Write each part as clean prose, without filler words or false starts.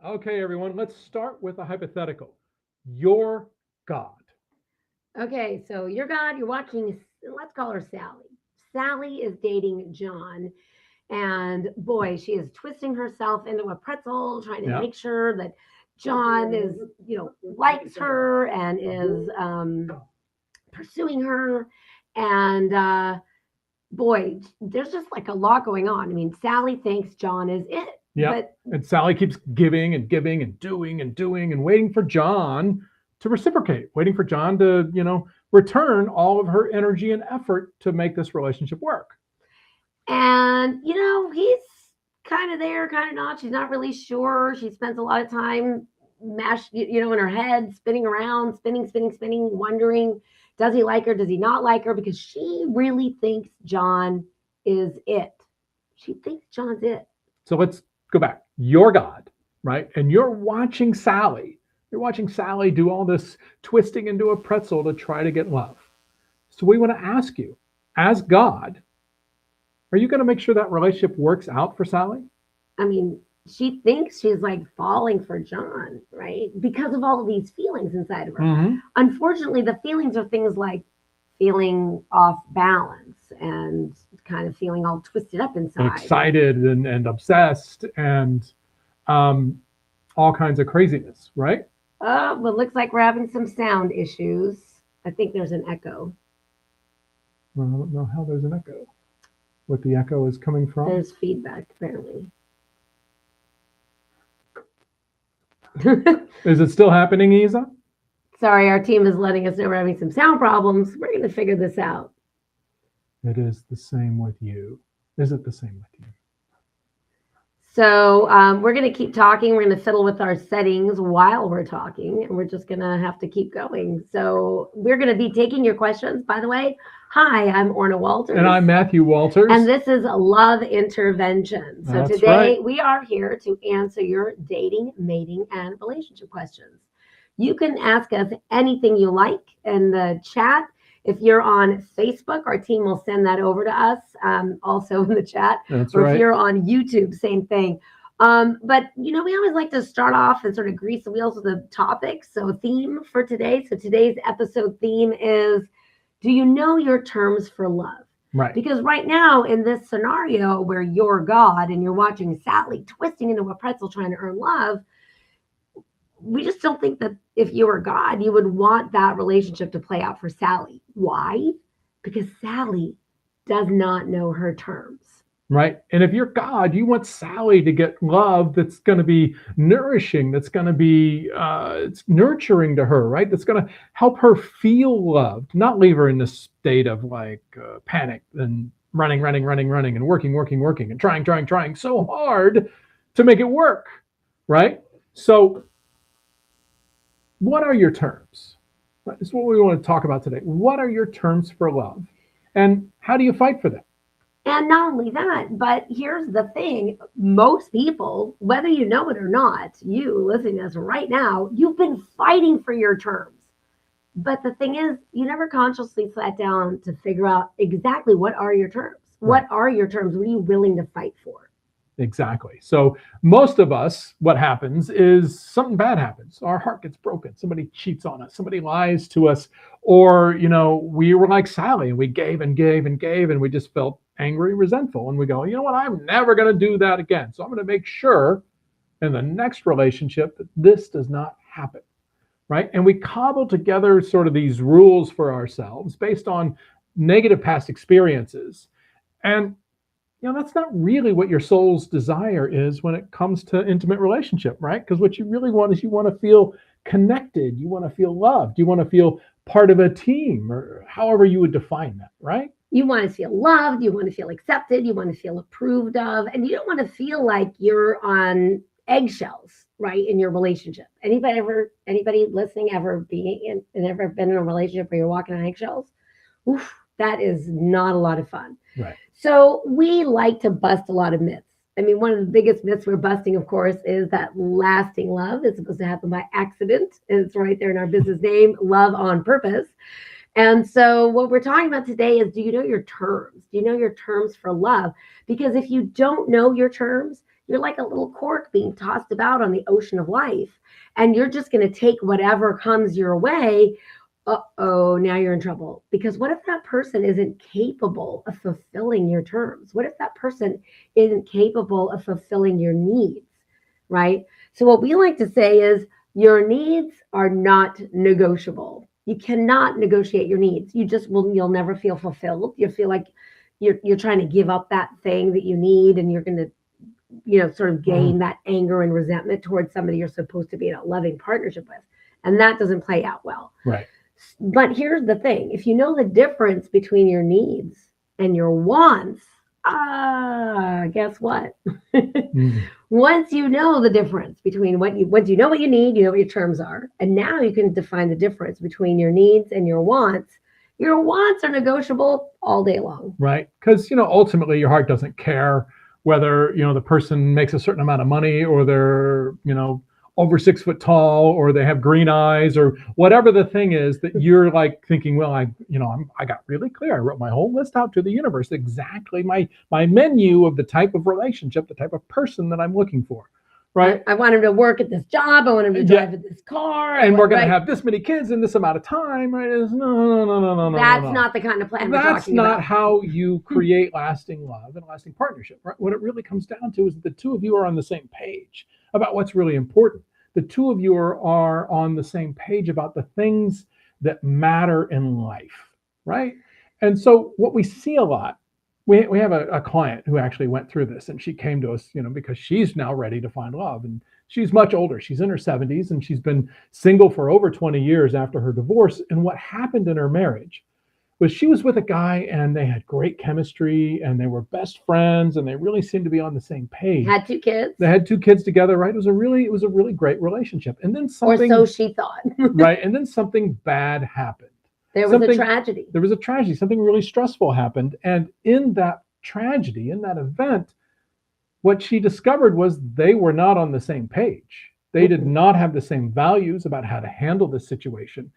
Okay, everyone, let's start with a hypothetical. You're God. Okay, so you're God, you're watching, let's call her Sally. Sally is dating John, and boy, she is twisting herself into a pretzel, trying to Yeah. make sure that John likes her and is pursuing her. And boy, there's just like a lot going on. I mean, Sally thinks John is it, Yeah. but And Sally keeps giving and giving and doing and doing and waiting for John to reciprocate, waiting for John to, return all of her energy and effort to make this relationship work. he's kind of there, kind of not. She's not really sure. She spends a lot of time mashed, in her head, spinning around, spinning, wondering, does he like her? Does he not like her? Because she really thinks John is it. She thinks John's it. So let's go back. You're God, right? And you're watching Sally. You're watching Sally do all this twisting into a pretzel to try to get love. So we want to ask you, as God, are you going to make sure that relationship works out for Sally? I mean, she thinks she's like falling for John, right? Because of all of these feelings inside of her. Mm-hmm. Unfortunately, the feelings are things like feeling off balance and kind of feeling all twisted up inside. Excited and obsessed and um, all kinds of craziness, right? Well, looks like we're having some sound issues. I think there's an echo. Well, I don't know how there's an echo. What the echo is coming from? There's feedback, apparently. Is it still happening, Isa? Sorry, our team is letting us know we're having some sound problems. We're going to figure this out. It is the same with you. Is it the same with you? So we're going to keep talking. We're going to fiddle with our settings while we're talking, and we're just going to have to keep going. So we're going to be taking your questions, by the way. Hi, I'm Orna Walters. And I'm Matthew Walters. And this is Love Intervention. So That's today right. we are here to answer your dating, mating, and relationship questions. You can ask us anything you like in the chat. If you're on Facebook, our team will send that over to us, also in the chat. That's or right. if you're on YouTube, same thing. But we always like to start off and sort of grease the wheels with the topics. So theme for today. So today's episode theme is, do you know your terms for love? Right. Because right now in this scenario where you're God and you're watching Sally twisting into a pretzel trying to earn love, we just don't think that if you were God, you would want that relationship to play out for Sally. Why? Because Sally does not know her terms. Right. And if you're God, you want Sally to get love that's going to be nourishing, that's going to be it's nurturing to her, right? That's going to help her feel loved, not leave her in this state of like panic and running, and working, and trying so hard to make it work, right? So, what are your terms? That's what we want to talk about today. What are your terms for love? And how do you fight for them? And not only that, but here's the thing. Most people, whether you know it or not, you listening to us right now, you've been fighting for your terms. But the thing is, you never consciously sat down to figure out exactly what are your terms. What are your terms? What are you willing to fight for? Exactly. So most of us, what happens is something bad happens. Our heart gets broken. Somebody cheats on us. Somebody lies to us. Or, we were like Sally and we gave and gave and gave and we just felt angry, resentful. And we go, you know what? I'm never going to do that again. So I'm going to make sure in the next relationship that this does not happen. Right. And we cobble together sort of these rules for ourselves based on negative past experiences. And that's not really what your soul's desire is when it comes to intimate relationship, right? Because what you really want is you want to feel connected, you want to feel loved, you want to feel part of a team, or however you would define that, right? You want to feel loved, you want to feel accepted, you want to feel approved of, and you don't want to feel like you're on eggshells, right, in your relationship. Anybody listening ever being and ever been in a relationship where you're walking on eggshells? Oof, that is not a lot of fun. Right. So we like to bust a lot of myths. I mean, one of the biggest myths we're busting, of course, is that lasting love is supposed to happen by accident. It's right there in our business name, love on purpose. And so what we're talking about today is, do you know your terms? Do you know your terms for love? Because if you don't know your terms, You're like a little cork being tossed about on the ocean of life. And you're just going to take whatever comes your way. Uh-oh, now you're in trouble. Because what if that person isn't capable of fulfilling your terms? What if that person isn't capable of fulfilling your needs, right? So what we like to say is your needs are not negotiable. You cannot negotiate your needs. You'll never feel fulfilled. You feel like you're trying to give up that thing that you need, and you're going to, sort of gain that anger and resentment towards somebody you're supposed to be in a loving partnership with. And that doesn't play out well. Right. But here's the thing. If you know the difference between your needs and your wants, guess what? Once you know the difference between once you know what you need, you know what your terms are. And now you can define the difference between your needs and your wants. Your wants are negotiable all day long. Right. Because, ultimately your heart doesn't care whether, the person makes a certain amount of money, or they're, over 6 foot tall, or they have green eyes, or whatever the thing is that you're like thinking, well, I got really clear. I wrote my whole list out to the universe, exactly my menu of the type of relationship, the type of person that I'm looking for. Right. I want him to work at this job. I want him to drive at this car. And we're going to have this many kids in this amount of time. Right? No. That's not the kind of plan we're talking about. That's not how you create lasting love and lasting partnership. Right? What it really comes down to is that the two of you are on the same page about what's really important. The two of you are on the same page about the things that matter in life. Right. And so what we see a lot, we have a client who actually went through this, and she came to us, because she's now ready to find love, and she's much older. She's in her 70s, and she's been single for over 20 years after her divorce. And what happened in her marriage was she was with a guy, and they had great chemistry, and they were best friends, and they really seemed to be on the same page. Had 2 kids. They had 2 kids together, right? It was a really great relationship. And then something, or so she thought. Right? And then something bad happened. There was a tragedy. There was a tragedy. Something really stressful happened. And in that tragedy, in that event, what she discovered was they were not on the same page. They did not have the same values about how to handle this situation.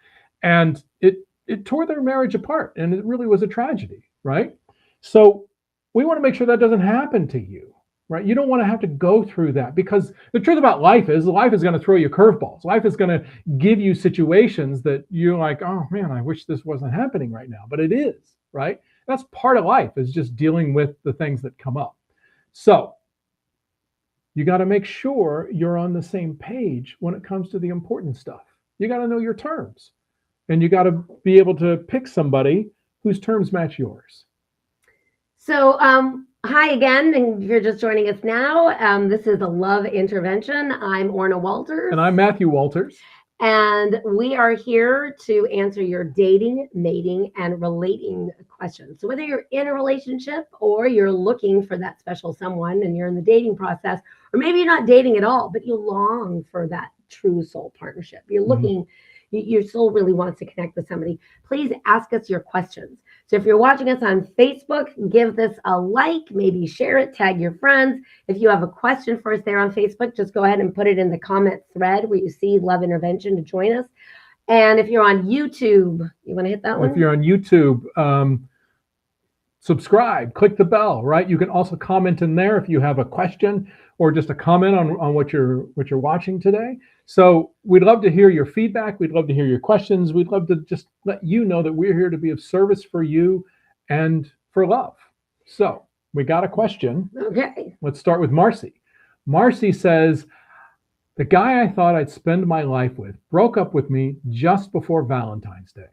And it tore their marriage apart. And it really was a tragedy, right? So we want to make sure that doesn't happen to you. Right? You don't want to have to go through that, because the truth about life is going to throw you curveballs. Life is going to give you situations that you're like, oh man, I wish this wasn't happening right now, but it is, right? That's part of life, is just dealing with the things that come up. So you got to make sure you're on the same page when it comes to the important stuff. You got to know your terms, and you got to be able to pick somebody whose terms match yours. So, hi again, and if you're just joining us now, this is a love intervention. I'm Orna Walters. And I'm Matthew Walters. And we are here to answer your dating, mating, and relating questions. So whether you're in a relationship, or you're looking for that special someone and you're in the dating process, or maybe you're not dating at all, but you long for that true soul partnership. You're looking, your soul really wants to connect with somebody. Please ask us your questions. So if you're watching us on Facebook, give this a like, maybe share it, tag your friends. If you have a question for us there on Facebook, just go ahead and put it in the comment thread where you see Love Intervention to join us. And if you're on YouTube, you want to hit that one? If you're on YouTube, subscribe, click the bell, right? You can also comment in there if you have a question or just a comment on what you're watching today. So we'd love to hear your feedback. We'd love to hear your questions. We'd love to just let you know that we're here to be of service for you and for love. So we got a question. Okay. Let's start with Marcy. Marcy says, the guy I thought I'd spend my life with broke up with me just before Valentine's Day.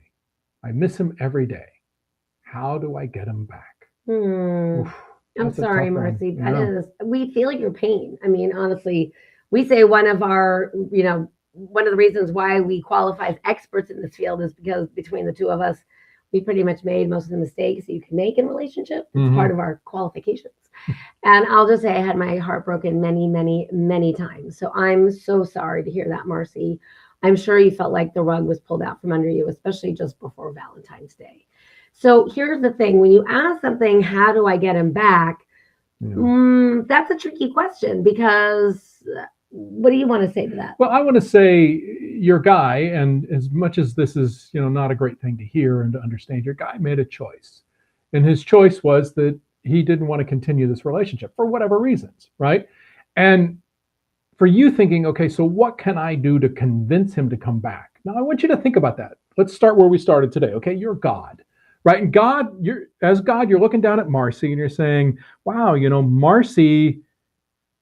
I miss him every day. How do I get him back? Oof, I'm sorry, Marcy. Yeah. We feel your pain. I mean, honestly, we say one of the reasons why we qualify as experts in this field is because between the two of us, we pretty much made most of the mistakes you can make in a relationship. It's part of our qualifications. And I'll just say I had my heart broken many, many, many times. So I'm so sorry to hear that, Marcy. I'm sure you felt like the rug was pulled out from under you, especially just before Valentine's Day. So here's the thing. When you ask something, how do I get him back? That's a tricky question, because what do you want to say to that? Well, I want to say your guy, and as much as this is, not a great thing to hear and to understand, your guy made a choice. And his choice was that he didn't want to continue this relationship for whatever reasons, right? And for you thinking, okay, so what can I do to convince him to come back? Now, I want you to think about that. Let's start where we started today. Okay, you're God, right? And God, you're looking down at Marcy and you're saying, wow, Marcy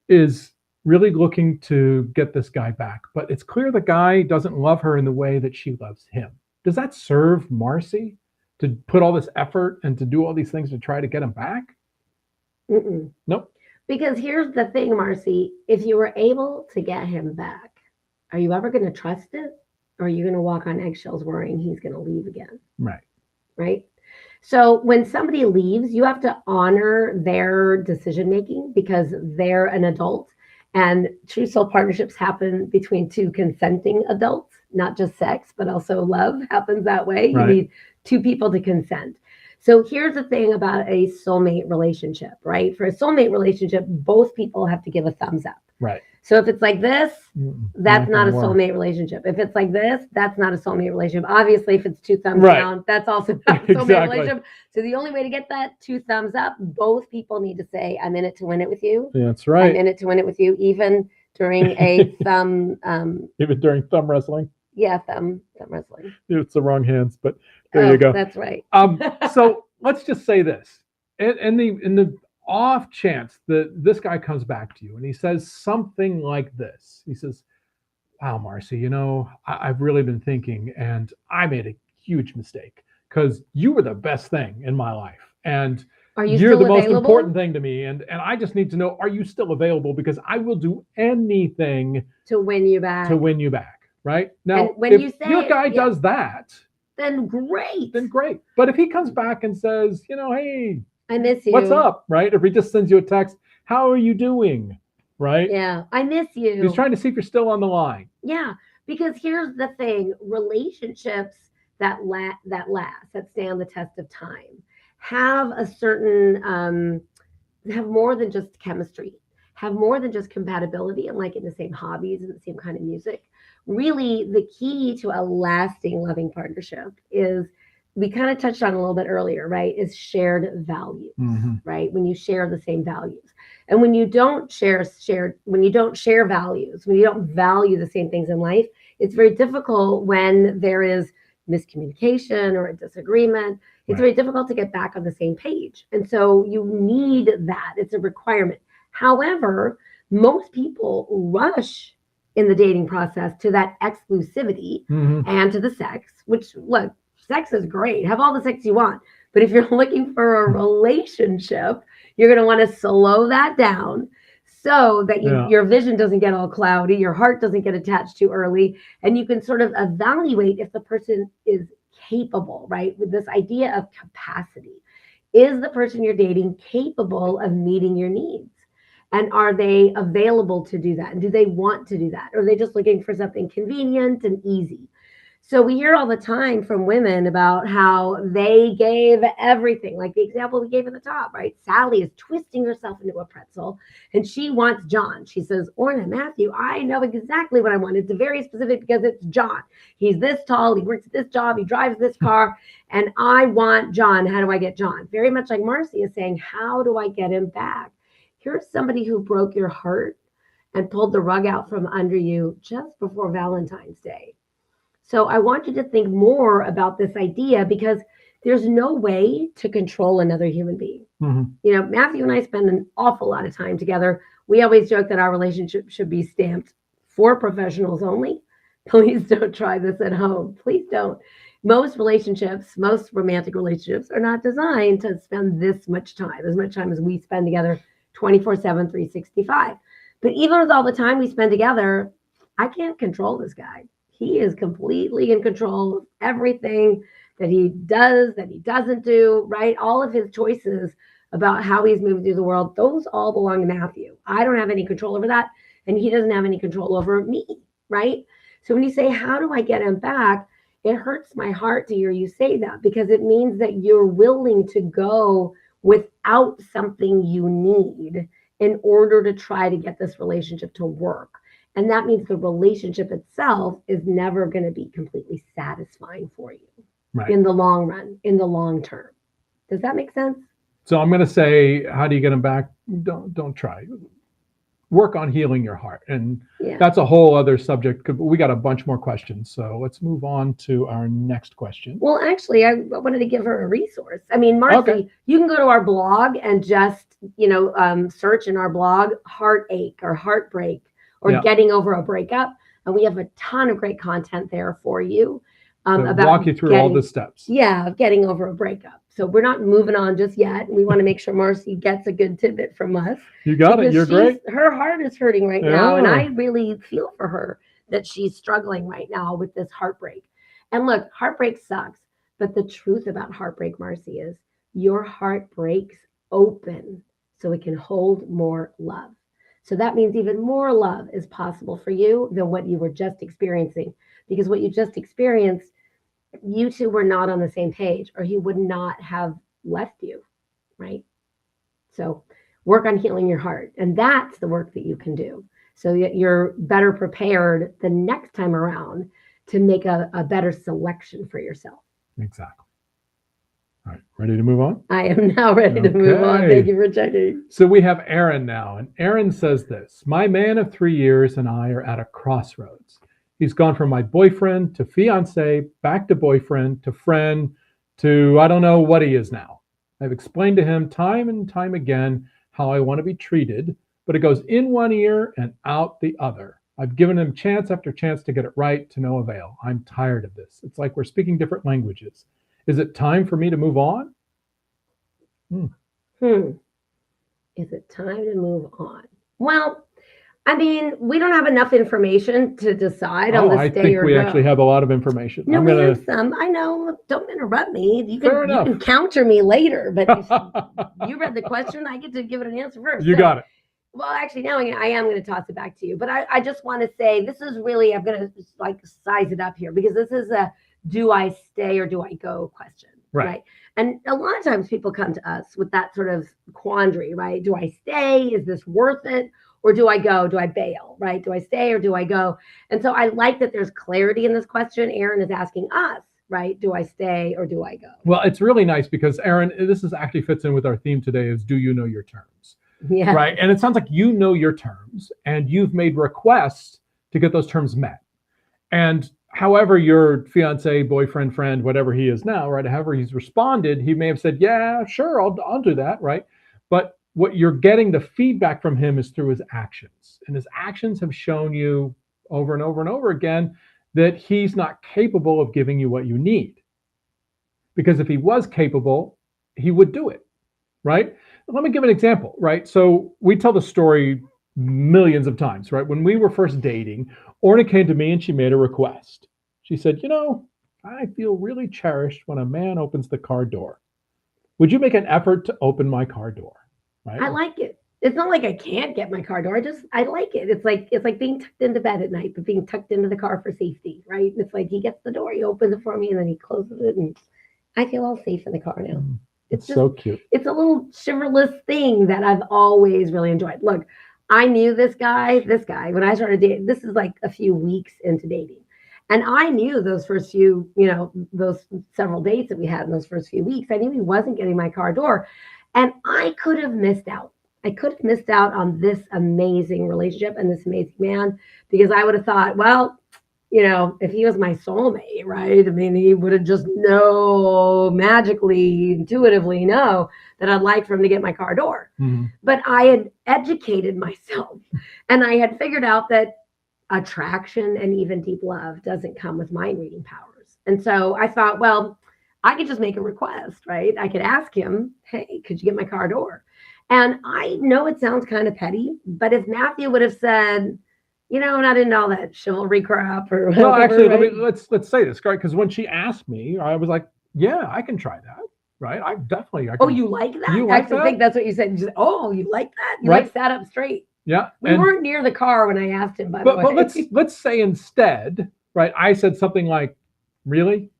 is really looking to get this guy back, but it's clear the guy doesn't love her in the way that she loves him. Does that serve Marcy to put all this effort and to do all these things to try to get him back? Mm-mm. Nope. Because here's the thing, Marcy, if you were able to get him back, are you ever going to trust it? Or are you going to walk on eggshells worrying he's going to leave again? Right. Right? So when somebody leaves, you have to honor their decision making because they're an adult. And true soul partnerships happen between two consenting adults, not just sex, but also love happens that way. Right. You need two people to consent. So here's the thing about a soulmate relationship, right? For a soulmate relationship, both people have to give a thumbs up. Right. So if it's like this, that's not a gonna work. soulmate relationship. If it's like this, that's not a soulmate relationship. Obviously, if it's two thumbs Right. down, that's also not a soulmate Exactly. relationship. So the only way to get that two thumbs up, both people need to say, I'm in it to win it with you. That's I'm right. in it to win it with you, even during a thumb, Even during thumb wrestling, thumb wrestling. it's the wrong hands, but there you go. That's right. So let's just say this: in the off chance that this guy comes back to you and he says something like this, he says, "Wow, Marcy, I've really been thinking, and I made a huge mistake because you were the best thing in my life, and Are you you're still the most available? important thing to me, and I just need to know, are you still available? Because I will do anything To win you back. to win you back." Right now, And when if you say your it, guy yeah. does that, Then great. then great. But if he comes back and says, hey, I miss you. what's up? Right? If he just sends you a text, how are you doing? Right? Yeah, I miss you. He's trying to see if you're still on the line. Yeah, because here's the thing: relationships that last, that stand the test of time, have a certain, have more than just chemistry, have more than just compatibility and liking the same hobbies and the same kind of music. Really, the key to a lasting, loving partnership is, we kind of touched on a little bit earlier, right? Is shared values, right? When you share the same values. And when you don't share values, when you don't value the same things in life, it's very difficult when there is miscommunication or a disagreement. It's very difficult to get back on the same page. And so you need that. It's a requirement. However, most people rush in the dating process to that exclusivity and to the sex, which, look, sex is great. Have all the sex you want. But if you're looking for a relationship, you're going to want to slow that down so that your vision doesn't get all cloudy, your heart doesn't get attached too early, and you can sort of evaluate if the person is capable, right? With this idea of capacity. Is the person you're dating capable of meeting your needs? And are they available to do that? And do they want to do that? Or are they just looking for something convenient and easy? So we hear all the time from women about how they gave everything, like the example we gave at the top, right? Sally is twisting herself into a pretzel and she wants John. She says, Orna, Matthew, I know exactly what I want. It's very specific because it's John. He's this tall, he works at this job, he drives this car, and I want John. How do I get John? Very much like Marcy is saying, how do I get him back? Here's somebody who broke your heart and pulled the rug out from under you just before Valentine's Day. So I want you to think more about this idea, because there's no way to control another human being. Matthew and I spend an awful lot of time together. We always joke that our relationship should be stamped for professionals only. Please don't try this at home. Please don't. Most romantic relationships are not designed to spend this much time, as much time as we spend together 24/7, 365. But even with all the time we spend together, I can't control this guy. He is completely in control of everything that he does, that he doesn't do, right? All of his choices about how he's moving through the world, those all belong to Matthew. I don't have any control over that, and he doesn't have any control over me, right? So when you say, how do I get him back? It hurts my heart to hear you say that, because it means that you're willing to go without something you need in order to try to get this relationship to work. And that means the relationship itself is never going to be completely satisfying for you in the long run, in the long term. Does that make sense? So I'm going to say, how do you get him back? Don't try. work on healing your heart. And Yeah. that's a whole other subject. We got a bunch more questions. So let's move on to our next question. Well, actually, I wanted to give her a resource. I mean, Marcy, Okay. you can go to our blog and just, search in our blog heartache or heartbreak or Yeah. getting over a breakup. And we have a ton of great content there for you So about walk you through all the steps. yeah, of getting over a breakup. So we're not moving on just yet. We want to make sure Marcy gets a good tidbit from us. You got it. You're great. Her heart is hurting right now. And Yeah. I really feel for her that she's struggling right now with this heartbreak. And look, heartbreak sucks. But the truth about heartbreak, Marcy, is your heart breaks open so it can hold more love. So that means even more love is possible for you than what you were just experiencing. Because what you just experienced, you two were not on the same page, or he would not have left you, right? So work on healing your heart. And that's the work that you can do so that you're better prepared the next time around to make a better selection for yourself. Exactly. All right. Ready to move on? I am now ready to move on. Okay. Thank you for checking. So we have Aaron now. And Aaron says this: my man of 3 years and I are at a crossroads. He's gone from my boyfriend to fiance, back to boyfriend to friend to I don't know what he is now. I've explained to him time and time again how I want to be treated, but it goes in one ear and out the other. I've given him chance after chance to get it right, to no avail. I'm tired of this. It's like we're speaking different languages. Is it time for me to move on? Is it time to move on? Well, I mean, we don't have enough information to decide on the I stay think or we go. actually have a lot of information. No, I'm we gonna. have some. I know. Don't interrupt me. You Fair can enough. counter me later, but if you read the question, I get to give it an answer first. You got it. Well, actually, now I am going to toss it back to you. But I just want to say this is really, I'm going to like size it up here because this is a do I stay or do I go question. Right. And a lot of times people come to us with that sort of quandary, right? Do I stay? Is this worth it? Or do I go? Do I bail? Right? Do I stay or do I go? And so I like that there's clarity in this question. Aaron is asking us, right? Do I stay or do I go? Well, it's really nice because Aaron, this is actually fits in with our theme today is do you know your terms? Yeah. Right. And it sounds like you know your terms and you've made requests to get those terms met. And however your fiance, boyfriend, friend, whatever he is now, right? However he's responded, he may have said, yeah, sure, I'll do that. Right. But what you're getting the feedback from him is through his actions. And his actions have shown you over and over and over again that he's not capable of giving you what you need. Because if he was capable, he would do it. Right? Let me give an example, right? So we tell the story millions of times, right? When we were first dating, Orna came to me and she made a request. She said, I feel really cherished when a man opens the car door. Would you make an effort to open my car door? Right? I like it. It's not like I can't get my car door. I like it. It's like being tucked into bed at night, but being tucked into the car for safety, right? It's like he gets the door, he opens it for me, and then he closes it, and I feel all safe in the car now. It's just so cute. It's a little chivalrous thing that I've always really enjoyed. Look, I knew this guy, when I started dating, this is like a few weeks into dating. And I knew those first few, those several dates that we had in those first few weeks, I knew he wasn't getting my car door. And I could have missed out. I could have missed out on this amazing relationship and this amazing man because I would have thought, well, if he was my soulmate, right? I mean, he would have just magically, intuitively know that I'd like for him to get my car door. Mm-hmm. But I had educated myself and I had figured out that attraction and even deep love doesn't come with mind reading powers. And so I thought, well, I could just make a request, right? I could ask him, hey, could you get my car door? And I know it sounds kind of petty, but if Matthew would have said, I'm not into all that chivalry crap or whatever. Well, actually, right? let's say this, right? Because when she asked me, I was like, yeah, I can try that, right? I can, oh, you like that? You I like that? think that's what you said. You said, oh, you like that? You Right. like sat up straight. Yeah. We weren't near the car when I asked him, by the way. But let's say instead, right? I said something like, really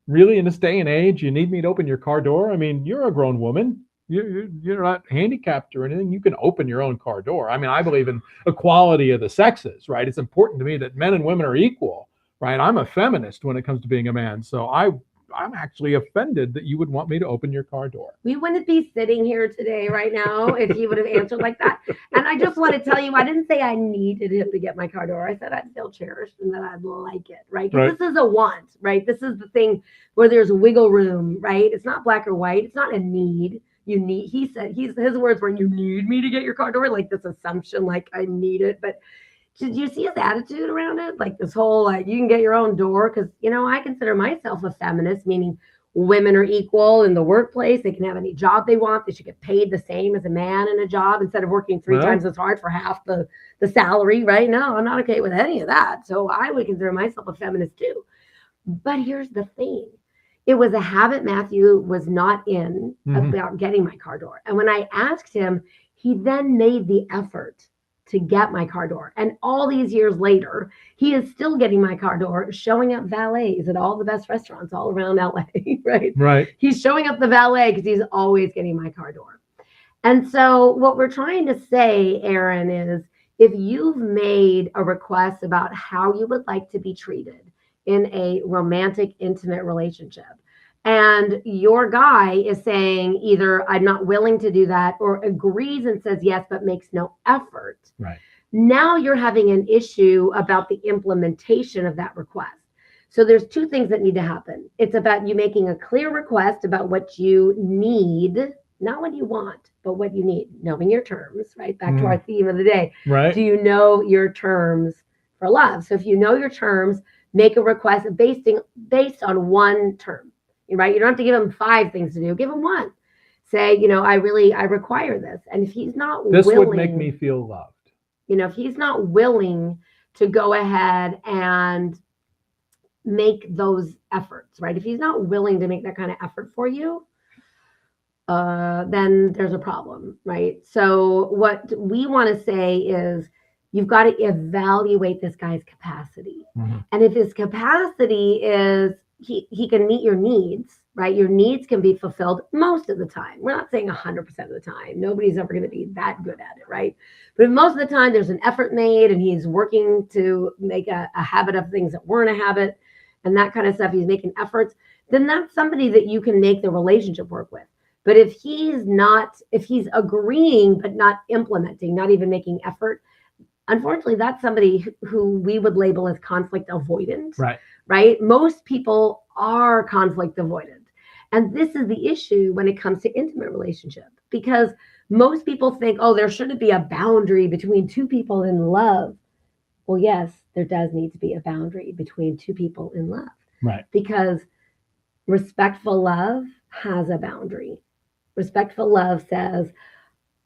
in this day and age, you need me to open your car door? I mean, you're a grown woman. You're not handicapped or anything. You can open your own car door. I mean, I believe in equality of the sexes, right? It's important to me that men and women are equal, right? I'm a feminist when it comes to being a man. So I I'm actually offended that you would want me to open your car door. We wouldn't be sitting here today right now if he would have answered like that. And I just want to tell you, I didn't say I needed him to get my car door. I said I'd feel cherished and that I'd like it, right? Because Right. this is a want, right? This is the thing where there's wiggle room, right? It's not black or white. It's not a need. You need, he said, his words were, you need me to get your car door, like this assumption, like I need it. But did you see his attitude around it? Like this whole, like, you can get your own door. Because, I consider myself a feminist, meaning women are equal in the workplace. They can have any job they want. They should get paid the same as a man in a job instead of working three Well, times as hard for half the salary, right? No, I'm not okay with any of that. So I would consider myself a feminist too. But here's the thing. It was a habit Matthew was not in about getting my car door. And when I asked him, he then made the effort to get my car door. And all these years later, he is still getting my car door, showing up valets at all the best restaurants all around LA, right? Right. He's showing up the valet because he's always getting my car door. And so what we're trying to say, Aaron, is if you've made a request about how you would like to be treated in a romantic, intimate relationship, and your guy is saying either I'm not willing to do that or agrees and says yes, but makes no effort. Right. Now you're having an issue about the implementation of that request. So there's two things that need to happen. It's about you making a clear request about what you need, not what you want, but what you need, knowing your terms, right? Back to our theme of the day. Right. Do you know your terms for love? So if you know your terms, make a request based on one term. Right? You don't have to give him 5 things to do. Give him 1. Say, I require this. And if he's not This willing, would make me feel loved. If he's not willing to go ahead and make those efforts, right? If he's not willing to make that kind of effort for you, then there's a problem, right? So what we want to say is you've got to evaluate this guy's capacity. And if his capacity is he can meet your needs, right? Your needs can be fulfilled most of the time. We're not saying 100% of the time. Nobody's ever going to be that good at it, right? But most of the time, there's an effort made and he's working to make a habit of things that weren't a habit and that kind of stuff. He's making efforts. Then that's somebody that you can make the relationship work with. But if he's agreeing but not implementing, not even making effort, unfortunately, that's somebody who we would label as conflict avoidant. Right? Most people are conflict avoidant. And this is the issue when it comes to intimate relationship, because most people think, oh, there shouldn't be a boundary between 2 people in love. Well, yes, there does need to be a boundary between 2 people in love. Right. Because respectful love has a boundary. Respectful love says,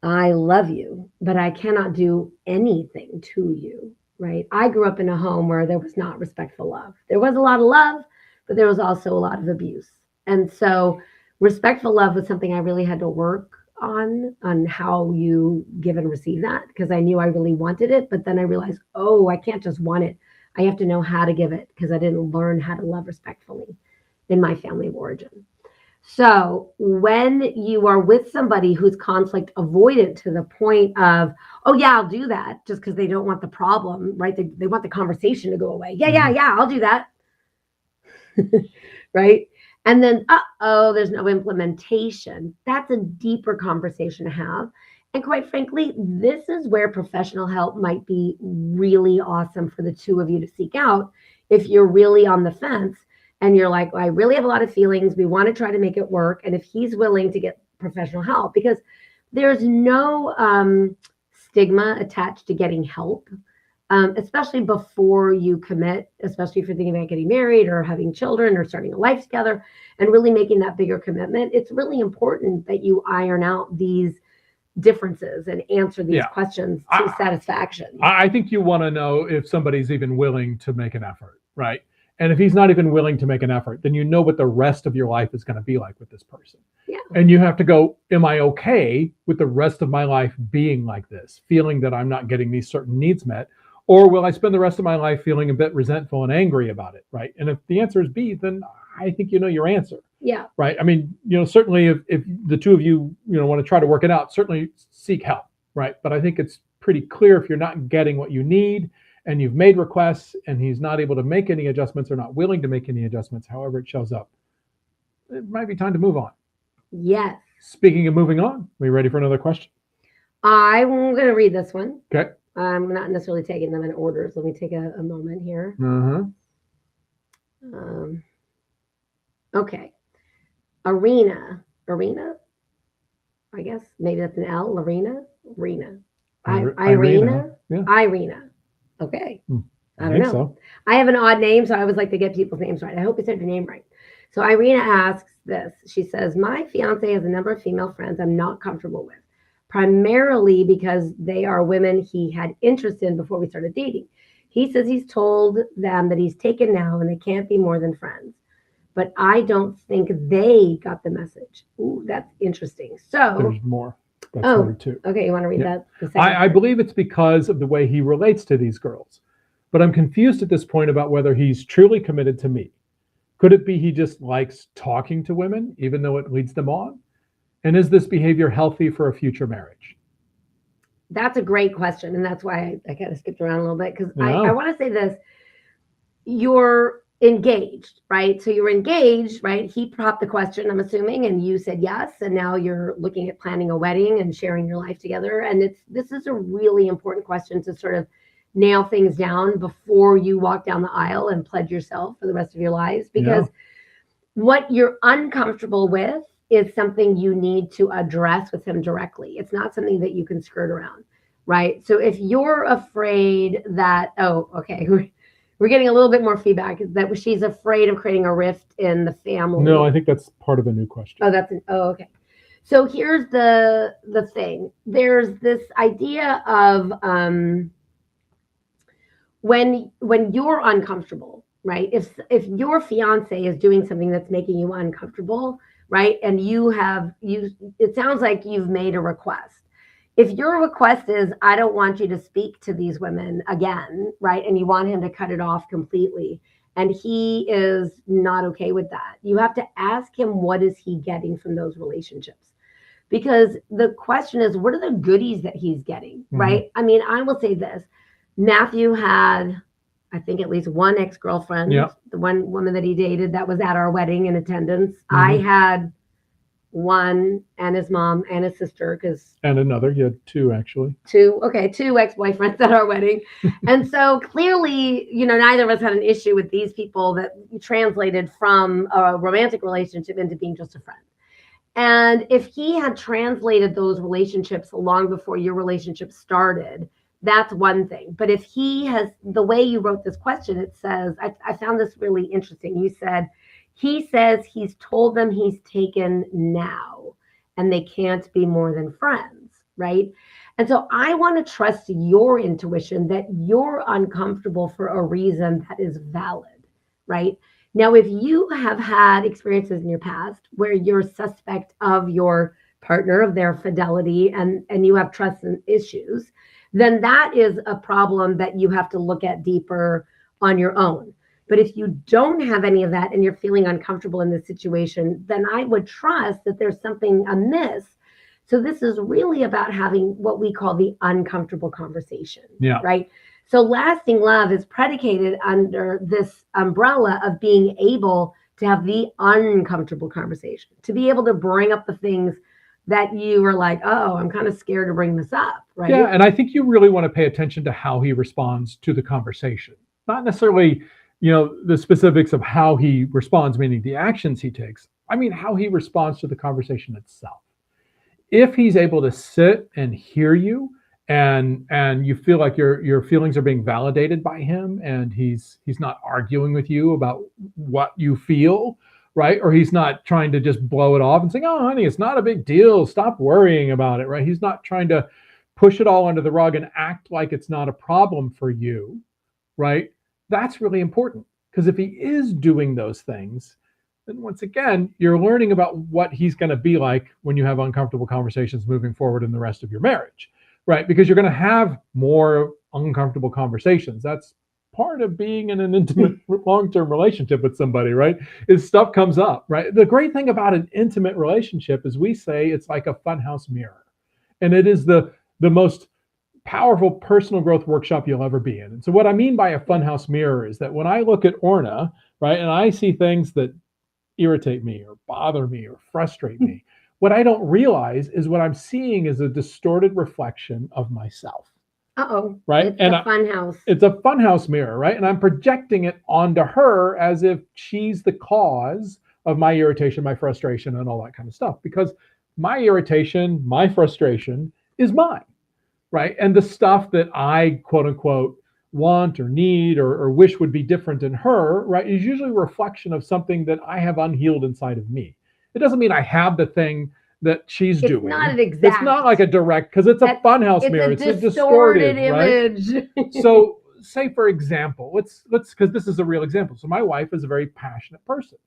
I love you, but I cannot do anything to you. Right. I grew up in a home where there was not respectful love. There was a lot of love, but there was also a lot of abuse. And so respectful love was something I really had to work on how you give and receive that, because I knew I really wanted it. But then I realized, oh, I can't just want it. I have to know how to give it, because I didn't learn how to love respectfully in my family of origin. So when you are with somebody who's conflict avoidant to the point of, oh, yeah, I'll do that, just because they don't want the problem, right? They want the conversation to go away. Yeah, I'll do that. Right? And then, there's no implementation. That's a deeper conversation to have. And quite frankly, this is where professional help might be really awesome for the 2 of you to seek out if you're really on the fence. And you're like, well, I really have a lot of feelings. We want to try to make it work. And if he's willing to get professional help, because there's no stigma attached to getting help, especially before you commit, especially if you're thinking about getting married or having children or starting a life together and really making that bigger commitment. It's really important that you iron out these differences and answer these questions to satisfaction. I think you want to know if somebody's even willing to make an effort, right? And if he's not even willing to make an effort, then you know what the rest of your life is going to be like with this person. Yeah. And you have to go, am I okay with the rest of my life being like this, feeling that I'm not getting these certain needs met? Or will I spend the rest of my life feeling a bit resentful and angry about it, right? And if the answer is B, then I think you know your answer. Yeah. Right. I mean, certainly if the 2 of you, want to try to work it out, certainly seek help, right? But I think it's pretty clear if you're not getting what you need, and you've made requests and he's not able to make any adjustments or not willing to make any adjustments, however it shows up, it might be time to move on. Yes. Speaking of moving on, are we ready for another question? I'm going to read this one. Okay. I'm not necessarily taking them in order. So let me take a moment here. Uh-huh. Okay. Arena, I guess maybe that's an L. Irina. Irina. Yeah. Irina. Okay. I don't think know. So. I have an odd name, so I always like to get people's names right. I hope I said your name right. So Irina asks this. She says, my fiance has a number of female friends I'm not comfortable with, primarily because they are women he had interest in before we started dating. He says he's told them that he's taken now and they can't be more than friends. But I don't think they got the message. Ooh, that's interesting. So there's more. That's number 2. Okay, you want to read that? I believe it's because of the way he relates to these girls. But I'm confused at this point about whether he's truly committed to me. Could it be he just likes talking to women, even though it leads them on? And is this behavior healthy for a future marriage? That's a great question. And that's why I kind of skipped around a little bit, because I want to say this. You're engaged, right? So you're engaged, right? He propped the question, I'm assuming, and you said yes. And now you're looking at planning a wedding and sharing your life together. And this is a really important question to sort of nail things down before you walk down the aisle and pledge yourself for the rest of your lives, because what you're uncomfortable with is something you need to address with him directly. It's not something that you can skirt around, right? So if you're afraid that, we're getting a little bit more feedback that she's afraid of creating a rift in the family. No, I think that's part of a new question. Okay. So here's the thing. There's this idea of when you're uncomfortable, right? If your fiance is doing something that's making you uncomfortable, right? And it sounds like you've made a request. If your request is, I don't want you to speak to these women again, right? And you want him to cut it off completely, and he is not okay with that, you have to ask him, what is he getting from those relationships? Because the question is, what are the goodies that he's getting, right? I mean, I will say this. Matthew had, I think, at least one ex-girlfriend, the one woman that he dated that was at our wedding in attendance. I had one, and his mom and his sister, and another. You had 2 actually. 2 ex-boyfriends at our wedding. And so clearly, neither of us had an issue with these people that translated from a romantic relationship into being just a friend. And if he had translated those relationships long before your relationship started, that's one thing. But if he has, the way you wrote this question, it says, I found this really interesting. You said, he says he's told them he's taken now and they can't be more than friends, right? And so I want to trust your intuition that you're uncomfortable for a reason that is valid, right? Now, if you have had experiences in your past where you're suspect of your partner, of their fidelity, and you have trust issues, then that is a problem that you have to look at deeper on your own. But if you don't have any of that and you're feeling uncomfortable in this situation, then I would trust that there's something amiss. So this is really about having what we call the uncomfortable conversation, right? So lasting love is predicated under this umbrella of being able to have the uncomfortable conversation, to be able to bring up the things that you were like, oh, I'm kind of scared to bring this up, right? Yeah, and I think you really want to pay attention to how he responds to the conversation. Not necessarily, the specifics of how he responds, meaning the actions he takes. I mean, how he responds to the conversation itself. If he's able to sit and hear you, and you feel like your feelings are being validated by him, and he's not arguing with you about what you feel, right? Or he's not trying to just blow it off and saying, oh, honey, it's not a big deal, stop worrying about it, right? He's not trying to push it all under the rug and act like it's not a problem for you, right? That's really important, because if he is doing those things, then once again, you're learning about what he's going to be like when you have uncomfortable conversations moving forward in the rest of your marriage, right? Because you're going to have more uncomfortable conversations. That's part of being in an intimate long-term relationship with somebody, right? Is stuff comes up, right? The great thing about an intimate relationship is we say it's like a funhouse mirror, and it is the most powerful personal growth workshop you'll ever be in. And so what I mean by a funhouse mirror is that when I look at Orna, right, and I see things that irritate me or bother me or frustrate me. What I don't realize is what I'm seeing is a distorted reflection of myself, Uh-oh. right? It's And the fun house. it's a funhouse mirror, right? And I'm projecting it onto her as if she's the cause of my irritation, my frustration, and all that kind of stuff. Because my irritation, my frustration is mine, right? And the stuff that I quote unquote want or need or wish would be different in her, right, is usually a reflection of something that I have unhealed inside of me. It doesn't mean I have the thing that she's It's doing. not an It's exact. not like a direct, because it's a That's- funhouse It's mirror. a It's a distorted distorted, right? image. So say for example, let's because this is a real example. So my wife is a very passionate person,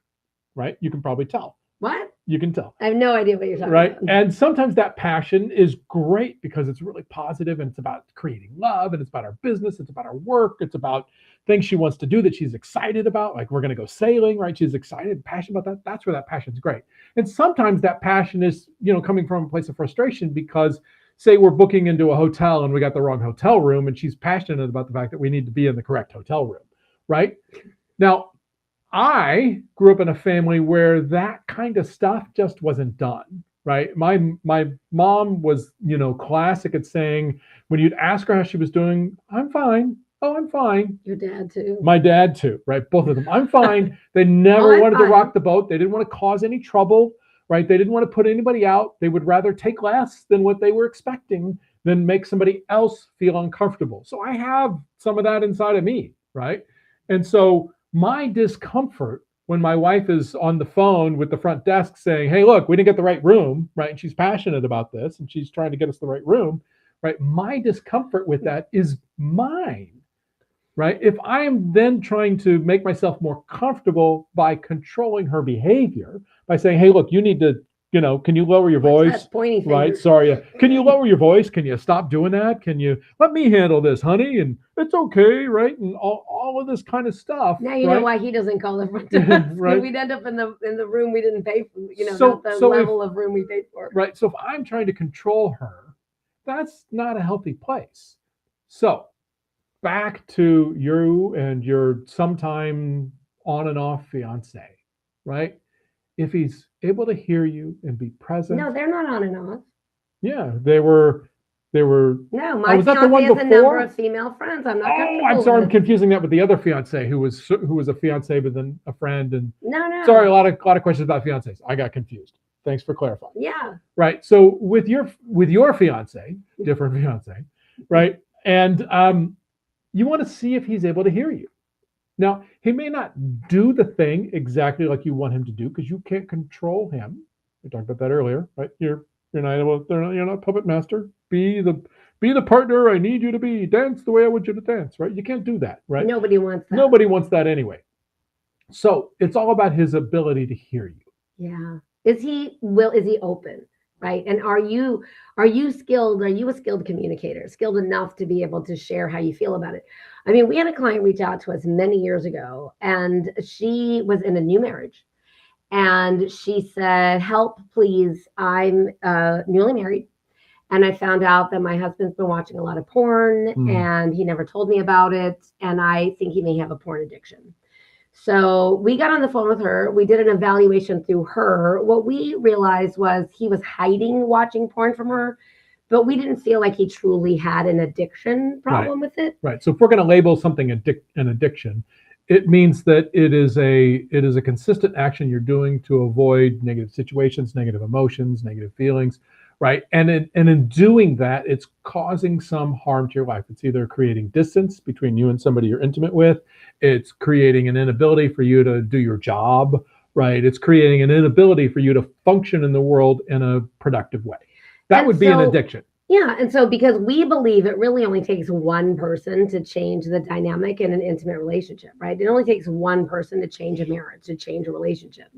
right? You can probably tell. What? You can tell. I have no idea what you're talking Right. about. And sometimes that passion is great because it's really positive and it's about creating love and it's about our business, it's about our work, it's about things she wants to do that she's excited about. Like we're going to go sailing, right? She's excited, passionate about that. That's where that passion's great. And sometimes that passion is, coming from a place of frustration because say we're booking into a hotel and we got the wrong hotel room and she's passionate about the fact that we need to be in the correct hotel room, right? Now, I grew up in a family where that kind of stuff just wasn't done, right? My mom was, classic at saying when you'd ask her how she was doing, I'm fine. Oh, I'm fine. Your dad too. My dad too, right? Both of them. I'm fine. They never I'm wanted to fine. rock the boat. They didn't want to cause any trouble, right? They didn't want to put anybody out. They would rather take less than what they were expecting than make somebody else feel uncomfortable. So I have some of that inside of me, right? And so my discomfort when my wife is on the phone with the front desk saying, hey, look, we didn't get the right room, right? And she's passionate about this and she's trying to get us the right room, right? My discomfort with that is mine, right? If I am then trying to make myself more comfortable by controlling her behavior, by saying, hey, look, you need to, can you lower your voice? That's pointing finger. Right. Sorry. Can you lower your voice? Can you stop doing that? Can you let me handle this, honey? And it's okay. Right. And all of this kind of stuff. Now you right? know why he doesn't call the front desk. Right. We'd end up in the room we didn't pay for, So- not the so if- level of room we paid for. Right. So if I'm trying to control her, that's not a healthy place. So back to you and your sometime on and off fiance, right? If he's able to hear you and be present. No, they're not on and off. Yeah, they were. No, my was that the one fiance has a before? number of female friends. I'm not Oh, comfortable I'm sorry. I'm with. confusing that with the other fiance who was a fiance but then a friend. And No. sorry, a lot of questions about fiancés. I got confused. Thanks for clarifying. Yeah. Right. So with your fiance, different fiance, right? And you want to see if he's able to hear you. Now, he may not do the thing exactly like you want him to do because you can't control him. We talked about that earlier, right? You're not puppet master. Be the partner I need you to be. Dance the way I want you to dance, right? You can't do that, right? Nobody wants that. Nobody wants that anyway. So it's all about his ability to hear you. Yeah. Is he open? Right. And are you skilled? Are you a skilled communicator, skilled enough to be able to share how you feel about it? I mean, we had a client reach out to us many years ago, and she was in a new marriage. And she said, help, please. I'm newly married. And I found out that my husband's been watching a lot of porn and he never told me about it. And I think he may have a porn addiction. So we got on the phone with her. We did an evaluation through her. What we realized was he was hiding watching porn from her, but we didn't feel like he truly had an addiction problem with it. Right. So if we're going to label something an addiction, it means that it is a consistent action you're doing to avoid negative situations, negative emotions, negative feelings, right? And in doing that, it's causing some harm to your life. It's either creating distance between you and somebody you're intimate with. It's creating an inability for you to do your job, right? It's creating an inability for you to function in the world in a productive way. That would be an addiction. Yeah. And so because we believe it really only takes one person to change the dynamic in an intimate relationship, right? It only takes one person to change a marriage, to change a relationship.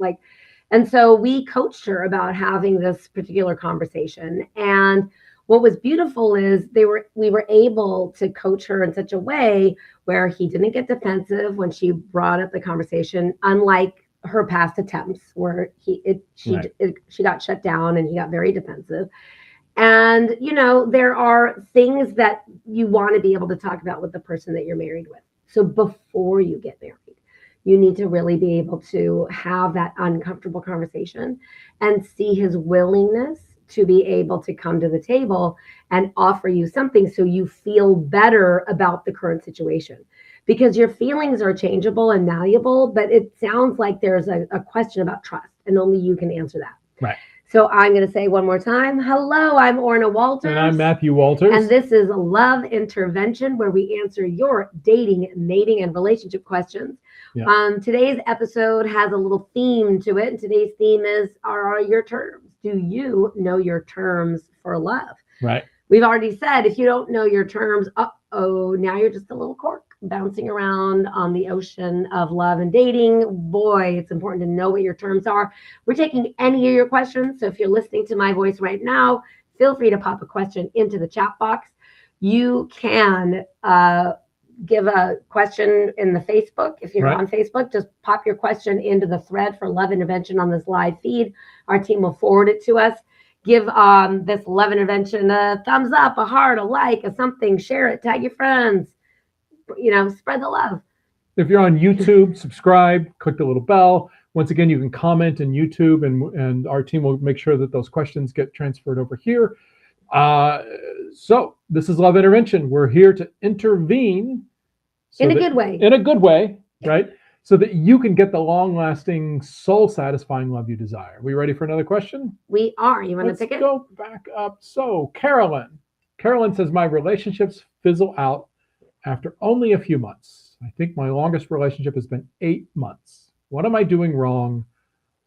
And so we coached her about having this particular conversation. And what was beautiful is we were able to coach her in such a way where he didn't get defensive when she brought up the conversation, unlike her past attempts where she got shut down and he got very defensive. And, there are things that you want to be able to talk about with the person that you're married with. So before you get married, You need to really be able to have that uncomfortable conversation and see his willingness to be able to come to the table and offer you something so you feel better about the current situation. Because your feelings are changeable and malleable, but it sounds like there's a question about trust, and only you can answer that. Right. So I'm going to say one more time. Hello, I'm Orna Walters. And I'm Matthew Walters. And this is Love Intervention, where we answer your dating, mating, and relationship questions. Yeah. Today's episode has a little theme to it. And today's theme is, are your terms? Do you know your terms for love? Right. We've already said, if you don't know your terms, now you're just a little cork bouncing around on the ocean of love and dating. Boy, it's important to know what your terms are. We're taking any of your questions. So if you're listening to my voice right now, feel free to pop a question into the chat box. You can give a question in the Facebook. If you're on Facebook, just pop your question into the thread for Love Intervention on this live feed. Our team will forward it to us. Give this Love Intervention a thumbs up, a heart, a like, a something. Share it, tag your friends. Spread the love. If you're on YouTube, subscribe, click the little bell. Once again, you can comment in YouTube, and our team will make sure that those questions get transferred over here. So this is Love Intervention. We're here to intervene in a good way. In a good way, right? So that you can get the long-lasting, soul-satisfying love you desire. Are we ready for another question? We are. You want to pick it? Let's go back up. So Carolyn says, my relationships fizzle out after only a few months. I think my longest relationship has been 8 months. What am I doing wrong?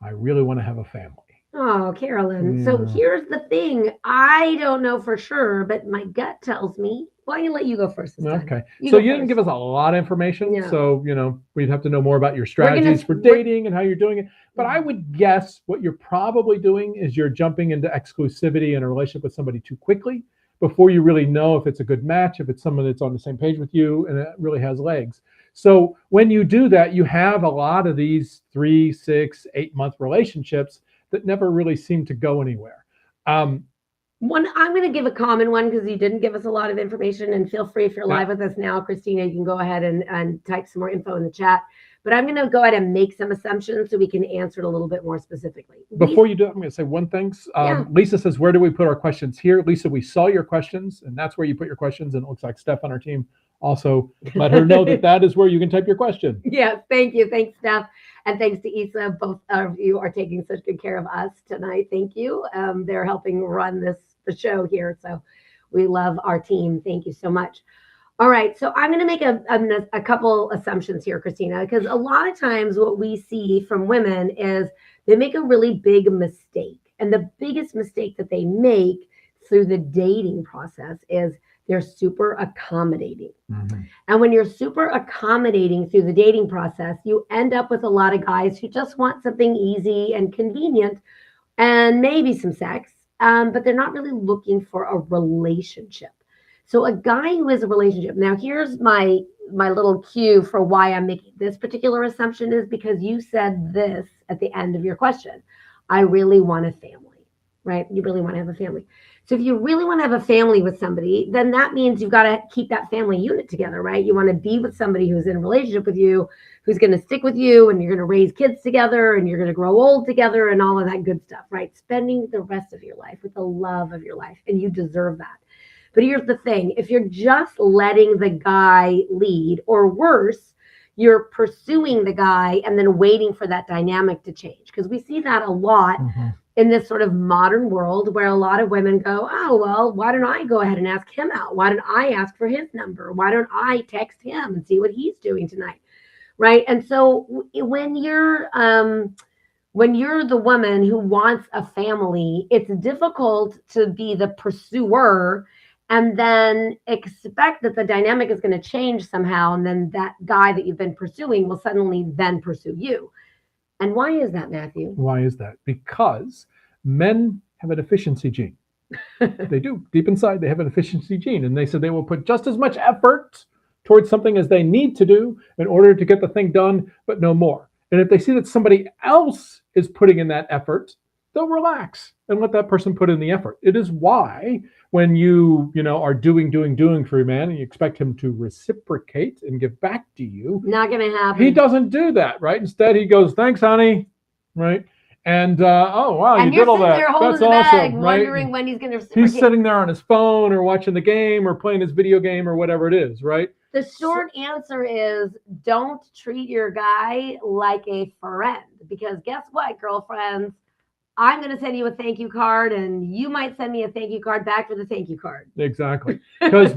I really want to have a family. Oh, Carolyn. So here's the thing. I don't know for sure, but my gut tells me. Well, I'm going to let you go first this time. Okay. You didn't give us a lot of information. No. So, we'd have to know more about your strategies for dating and how you're doing it. But I would guess what you're probably doing is you're jumping into exclusivity in a relationship with somebody too quickly before you really know if it's a good match, if it's someone that's on the same page with you and it really has legs. So when you do that, you have a lot of these 3, 6, 8 month relationships that never really seem to go anywhere. I'm going to give a common one because you didn't give us a lot of information, and feel free if you're live with us now, Christina, you can go ahead and type some more info in the chat. But I'm going to go ahead and make some assumptions so we can answer it a little bit more specifically. Before you do it, I'm going to say one thing. Lisa says, where do we put our questions? Here, Lisa, we saw your questions, and that's where you put your questions. And it looks like Steph on our team also let her know that is where you can type your question. Yes, thank you. Thanks, Steph. And thanks to Isa. Both of you are taking such good care of us tonight. Thank you. They're helping run the show here. So we love our team. Thank you so much. All right, so I'm going to make a couple assumptions here, Christina, because a lot of times what we see from women is they make a really big mistake. And the biggest mistake that they make through the dating process is they're super accommodating. Mm-hmm. And when you're super accommodating through the dating process, you end up with a lot of guys who just want something easy and convenient and maybe some sex, but they're not really looking for a relationship. So a guy who is a relationship, now here's my little cue for why I'm making this particular assumption is because you said this at the end of your question. I really want a family, right? You really want to have a family. So if you really want to have a family with somebody, then that means you've got to keep that family unit together, right? You want to be with somebody who's in a relationship with you, who's going to stick with you, and you're going to raise kids together, and you're going to grow old together, and all of that good stuff, right? Spending the rest of your life with the love of your life, and you deserve that. But here's the thing. If you're just letting the guy lead, or worse, you're pursuing the guy and then waiting for that dynamic to change. Because we see that a lot in this sort of modern world where a lot of women go, oh, well, why don't I go ahead and ask him out? Why don't I ask for his number? Why don't I text him and see what he's doing tonight? Right. And so when you're the woman who wants a family, it's difficult to be the pursuer and then expect that the dynamic is going to change somehow. And then that guy that you've been pursuing will suddenly then pursue you. And why is that, Matthew? Why is that? Because men have an efficiency gene. They do. Deep inside, they have an efficiency gene. And they said they will put just as much effort towards something as they need to do in order to get the thing done, but no more. And if they see that somebody else is putting in that effort, they'll relax and let that person put in the effort. It is why when you know, are doing for your man and you expect him to reciprocate and give back to you, Not gonna happen. he doesn't do that, right? Instead, he goes, "Thanks, honey," right? And oh wow, And you you're did all sitting that. there holding That's the bag, awesome, right? wondering when he's gonna He's reciprocate. sitting there on his phone or watching the game or playing his video game or whatever it is, right? The short answer is don't treat your guy like a friend, because guess what, girlfriends? I'm going to send you a thank you card, and you might send me a thank you card back for the thank you card. Exactly. Because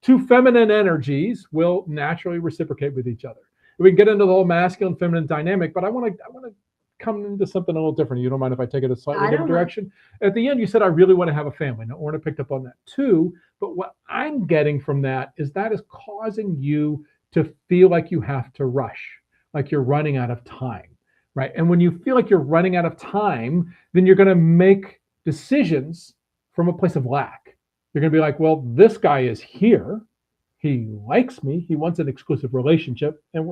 two feminine energies will naturally reciprocate with each other. We can get into the whole masculine feminine dynamic, but I want to come into something a little different. You don't mind if I take it a slightly different direction? At the end, you said, I really want to have a family. Now, Orna picked up on that too. But what I'm getting from that is causing you to feel like you have to rush, like you're running out of time. Right. And when you feel like you're running out of time, then you're going to make decisions from a place of lack. You're going to be like, well, this guy is here. He likes me. He wants an exclusive relationship. And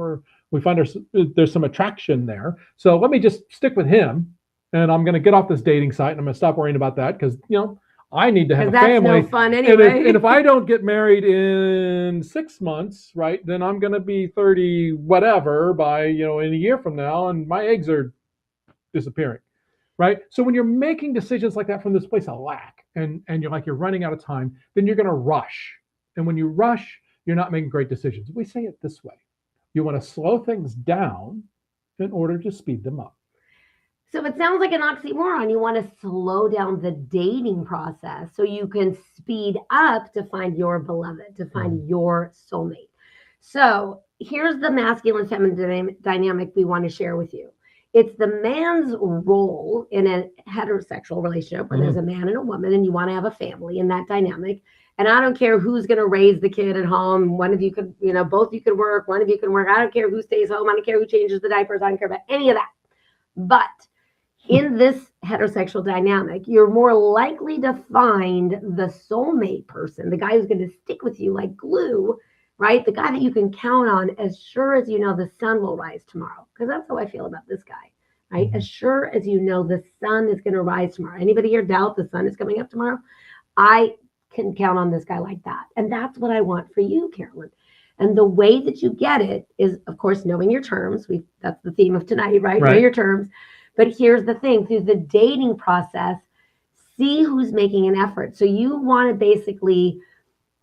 we find there's some attraction there. So let me just stick with him. And I'm going to get off this dating site and I'm going to stop worrying about that because, you know, I need to have a family. That's no fun anyway. And if I don't get married in 6 months, right, then I'm going to be 30 whatever by, you know, in a year from now, and my eggs are disappearing, right? So when you're making decisions like that from this place of lack and you're running out of time, then you're going to rush. And when you rush, you're not making great decisions. We say it this way. You want to slow things down in order to speed them up. So it sounds like an oxymoron. You want to slow down the dating process so you can speed up to find your beloved, to find your soulmate. So here's the masculine feminine dynamic we want to share with you. It's the man's role in a heterosexual relationship where there's a man and a woman and you want to have a family in that dynamic. And I don't care who's going to raise the kid at home. One of you could, you know, both you could work, one of you can work. I don't care who stays home. I don't care who changes the diapers. I don't care about any of that. But in this heterosexual dynamic, you're more likely to find the soulmate person, the guy who's going to stick with you like glue, right? The guy that you can count on as sure as you know the sun will rise tomorrow. Because that's how I feel about this guy, right? As sure as you know the sun is going to rise tomorrow. Anybody here doubt the sun is coming up tomorrow? I can count on this guy like that. And that's what I want for you, Carolyn. And the way that you get it is, of course, knowing your terms. That's the theme of tonight, right? Know your terms. But here's the thing, through the dating process, see who's making an effort. So you want to basically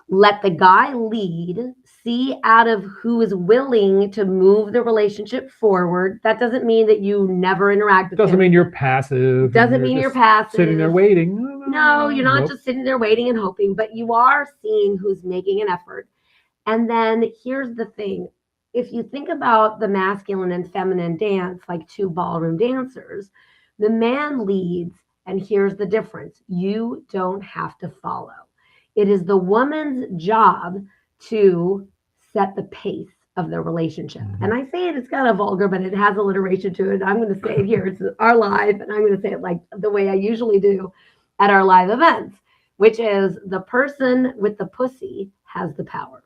let the guy lead, see out of who is willing to move the relationship forward. That doesn't mean that you never interact with him. Doesn't mean you're passive. Doesn't mean you're passive. Sitting there waiting. No, you're not just sitting there waiting and hoping, but you are seeing who's making an effort. And then here's the thing. If you think about the masculine and feminine dance like two ballroom dancers, the man leads, and here's the difference. You don't have to follow. It is the woman's job to set the pace of the relationship. And I say it's kind of vulgar, but it has alliteration to it. I'm going to say it here. It's our live, and I'm going to say it like the way I usually do at our live events, which is the person with the pussy has the power.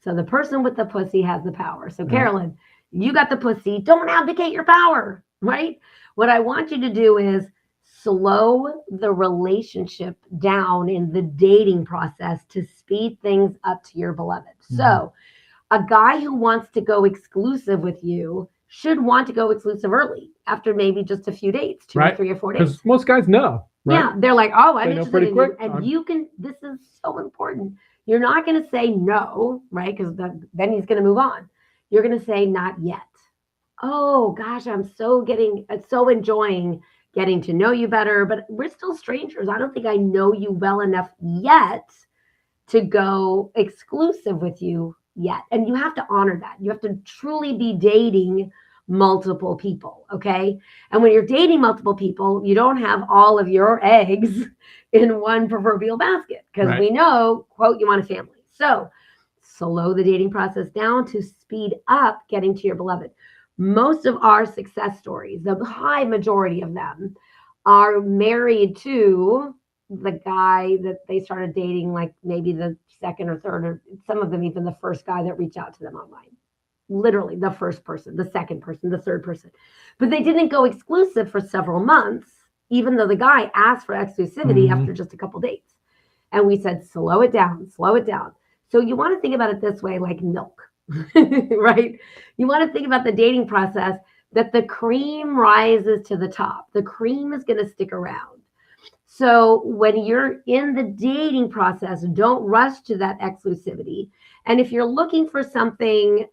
So the person with the pussy has the power. So Carolyn, you got the pussy. Don't abdicate your power, right? What I want you to do is slow the relationship down in the dating process to speed things up to your beloved. So a guy who wants to go exclusive with you should want to go exclusive early after maybe just a few dates, 2 or 3 or 4 days. Because most guys know. Right? Yeah, they're like, oh, I'm interested in quick. you. And you can, this is so important. You're not going to say no, right? Because then he's going to move on. You're going to say not yet. Oh gosh, I'm so enjoying getting to know you better, but we're still strangers. I don't think I know you well enough yet to go exclusive with you yet. And you have to honor that. You have to truly be dating multiple people, okay? And when you're dating multiple people, you don't have all of your eggs in one proverbial basket because we know, quote, you want a family. So slow the dating process down to speed up getting to your beloved. Most of our success stories, the high majority of them, are married to the guy that they started dating, like maybe the second or third, or some of them even the first guy that reached out to them online. Literally the first person, the second person, the third person. But they didn't go exclusive for several months even though the guy asked for exclusivity after just a couple dates. And we said, slow it down, slow it down. So you want to think about it this way, like milk, right? You want to think about the dating process that the cream rises to the top. The cream is going to stick around. So when you're in the dating process, don't rush to that exclusivity. And if you're looking for something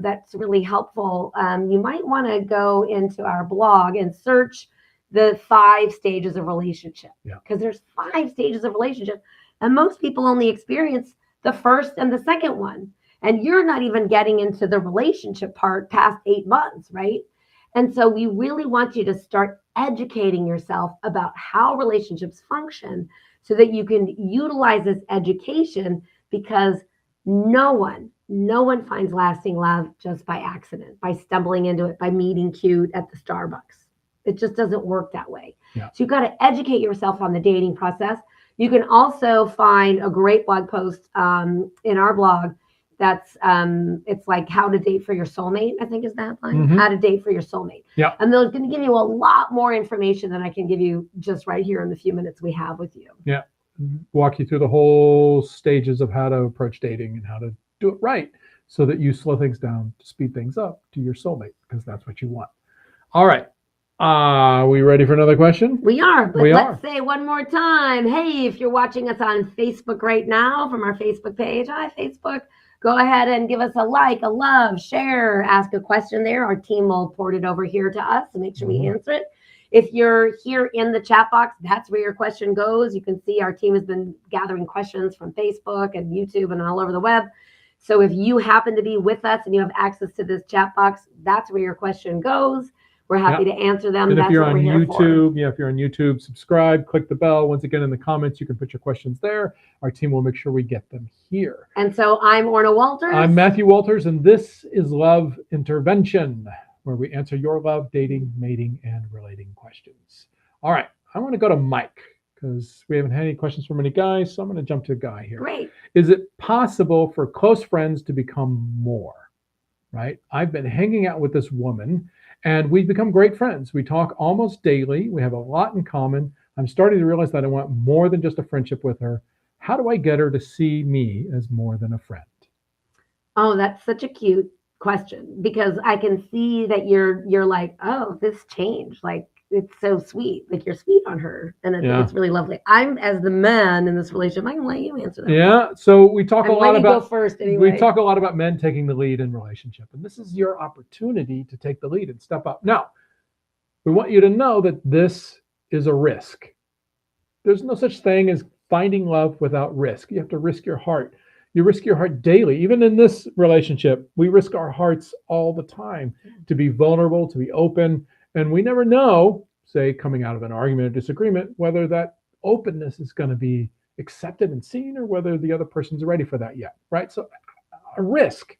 that's really helpful, you might want to go into our blog and search the 5 stages of relationship. Because there's 5 stages of relationship. And most people only experience the first and the second one. And you're not even getting into the relationship part past 8 months, right? And so we really want you to start educating yourself about how relationships function so that you can utilize this education, because no one finds lasting love just by accident, by stumbling into it, by meeting cute at the Starbucks. It just doesn't work that way. So you've got to educate yourself on the dating process. You can also find a great blog post in our blog that's it's like how to date for your soulmate, I think is that line. How to date for your soulmate. And they're going to give you a lot more information than I can give you just right here in the few minutes we have with you. Walk you through the whole stages of how to approach dating and how to do it right so that you slow things down to speed things up to your soulmate, because that's what you want. All right. Are we ready for another question? We are, but let's say one more time. Hey, if you're watching us on Facebook right now from our Facebook page, hi Facebook, go ahead and give us a like, a love, share, ask a question there. Our team will port it over here to us and make sure we answer it. If you're here in the chat box, that's where your question goes. You can see our team has been gathering questions from Facebook and YouTube and all over the web. So if you happen to be with us and you have access to this chat box, that's where your question goes. We're happy to answer them. And that's if you're what on we're here YouTube, for. if you're on YouTube, subscribe, click the bell. Once again, in the comments, you can put your questions there. Our team will make sure we get them here. And so I'm Orna Walters. I'm Matthew Walters, and this is Love Intervention, where we answer your love, dating, mating, and relating questions. All right, I want to go to Mike because we haven't had any questions from any guys, so I'm going to jump to a guy here. Great. Is it possible for close friends to become more? Right? I've been hanging out with this woman, and we've become great friends. We talk almost daily. We have a lot in common. I'm starting to realize that I want more than just a friendship with her. How do I get her to see me as more than a friend? Oh, that's such a cute question, because I can see that you're like, oh, this changed. Like, it's so sweet. Like, you're sweet on her. And it's really lovely. I'm, as the man in this relationship, I can let you answer that. Yeah. So we talk a lot about, go first anyway. We talk a lot about men taking the lead in relationship. And this is your opportunity to take the lead and step up. Now, we want you to know that this is a risk. There's no such thing as finding love without risk. You have to risk your heart. You risk your heart daily. Even in this relationship, we risk our hearts all the time to be vulnerable, to be open. And we never know, say, coming out of an argument or disagreement, whether that openness is going to be accepted and seen or whether the other person's ready for that yet, right? So a risk.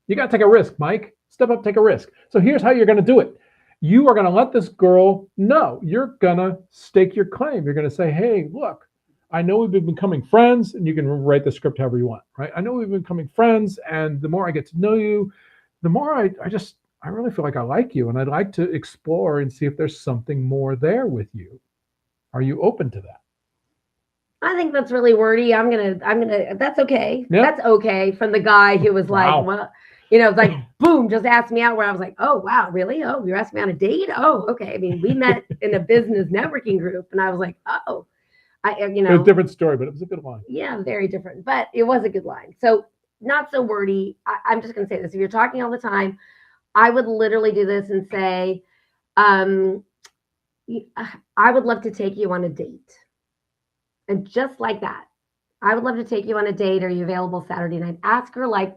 You got to take a risk, Mike. Step up, take a risk. So here's how you're going to do it. You are going to let this girl know. You're going to stake your claim. You're going to say, hey, look, I know we've been becoming friends, and you can write the script however you want, right? I know we've been becoming friends, and the more I get to know you, the more I really feel like I like you, and I'd like to explore and see if there's something more there with you. Are you open to that? I think that's really wordy. I'm gonna, that's okay. Yep. That's okay. From the guy who was like, well, it's like, boom, just asked me out, where I was like, oh, wow, really? Oh, you're asking me on a date? Oh, okay. I mean, we met in a business networking group, and I was like, oh, a different story, but it was a good line. Yeah, very different, but it was a good line. So not so wordy. I'm just going to say this. If you're talking all the time, I would literally do this and say, I would love to take you on a date. And just like that, I would love to take you on a date. Are you available Saturday night? Ask her like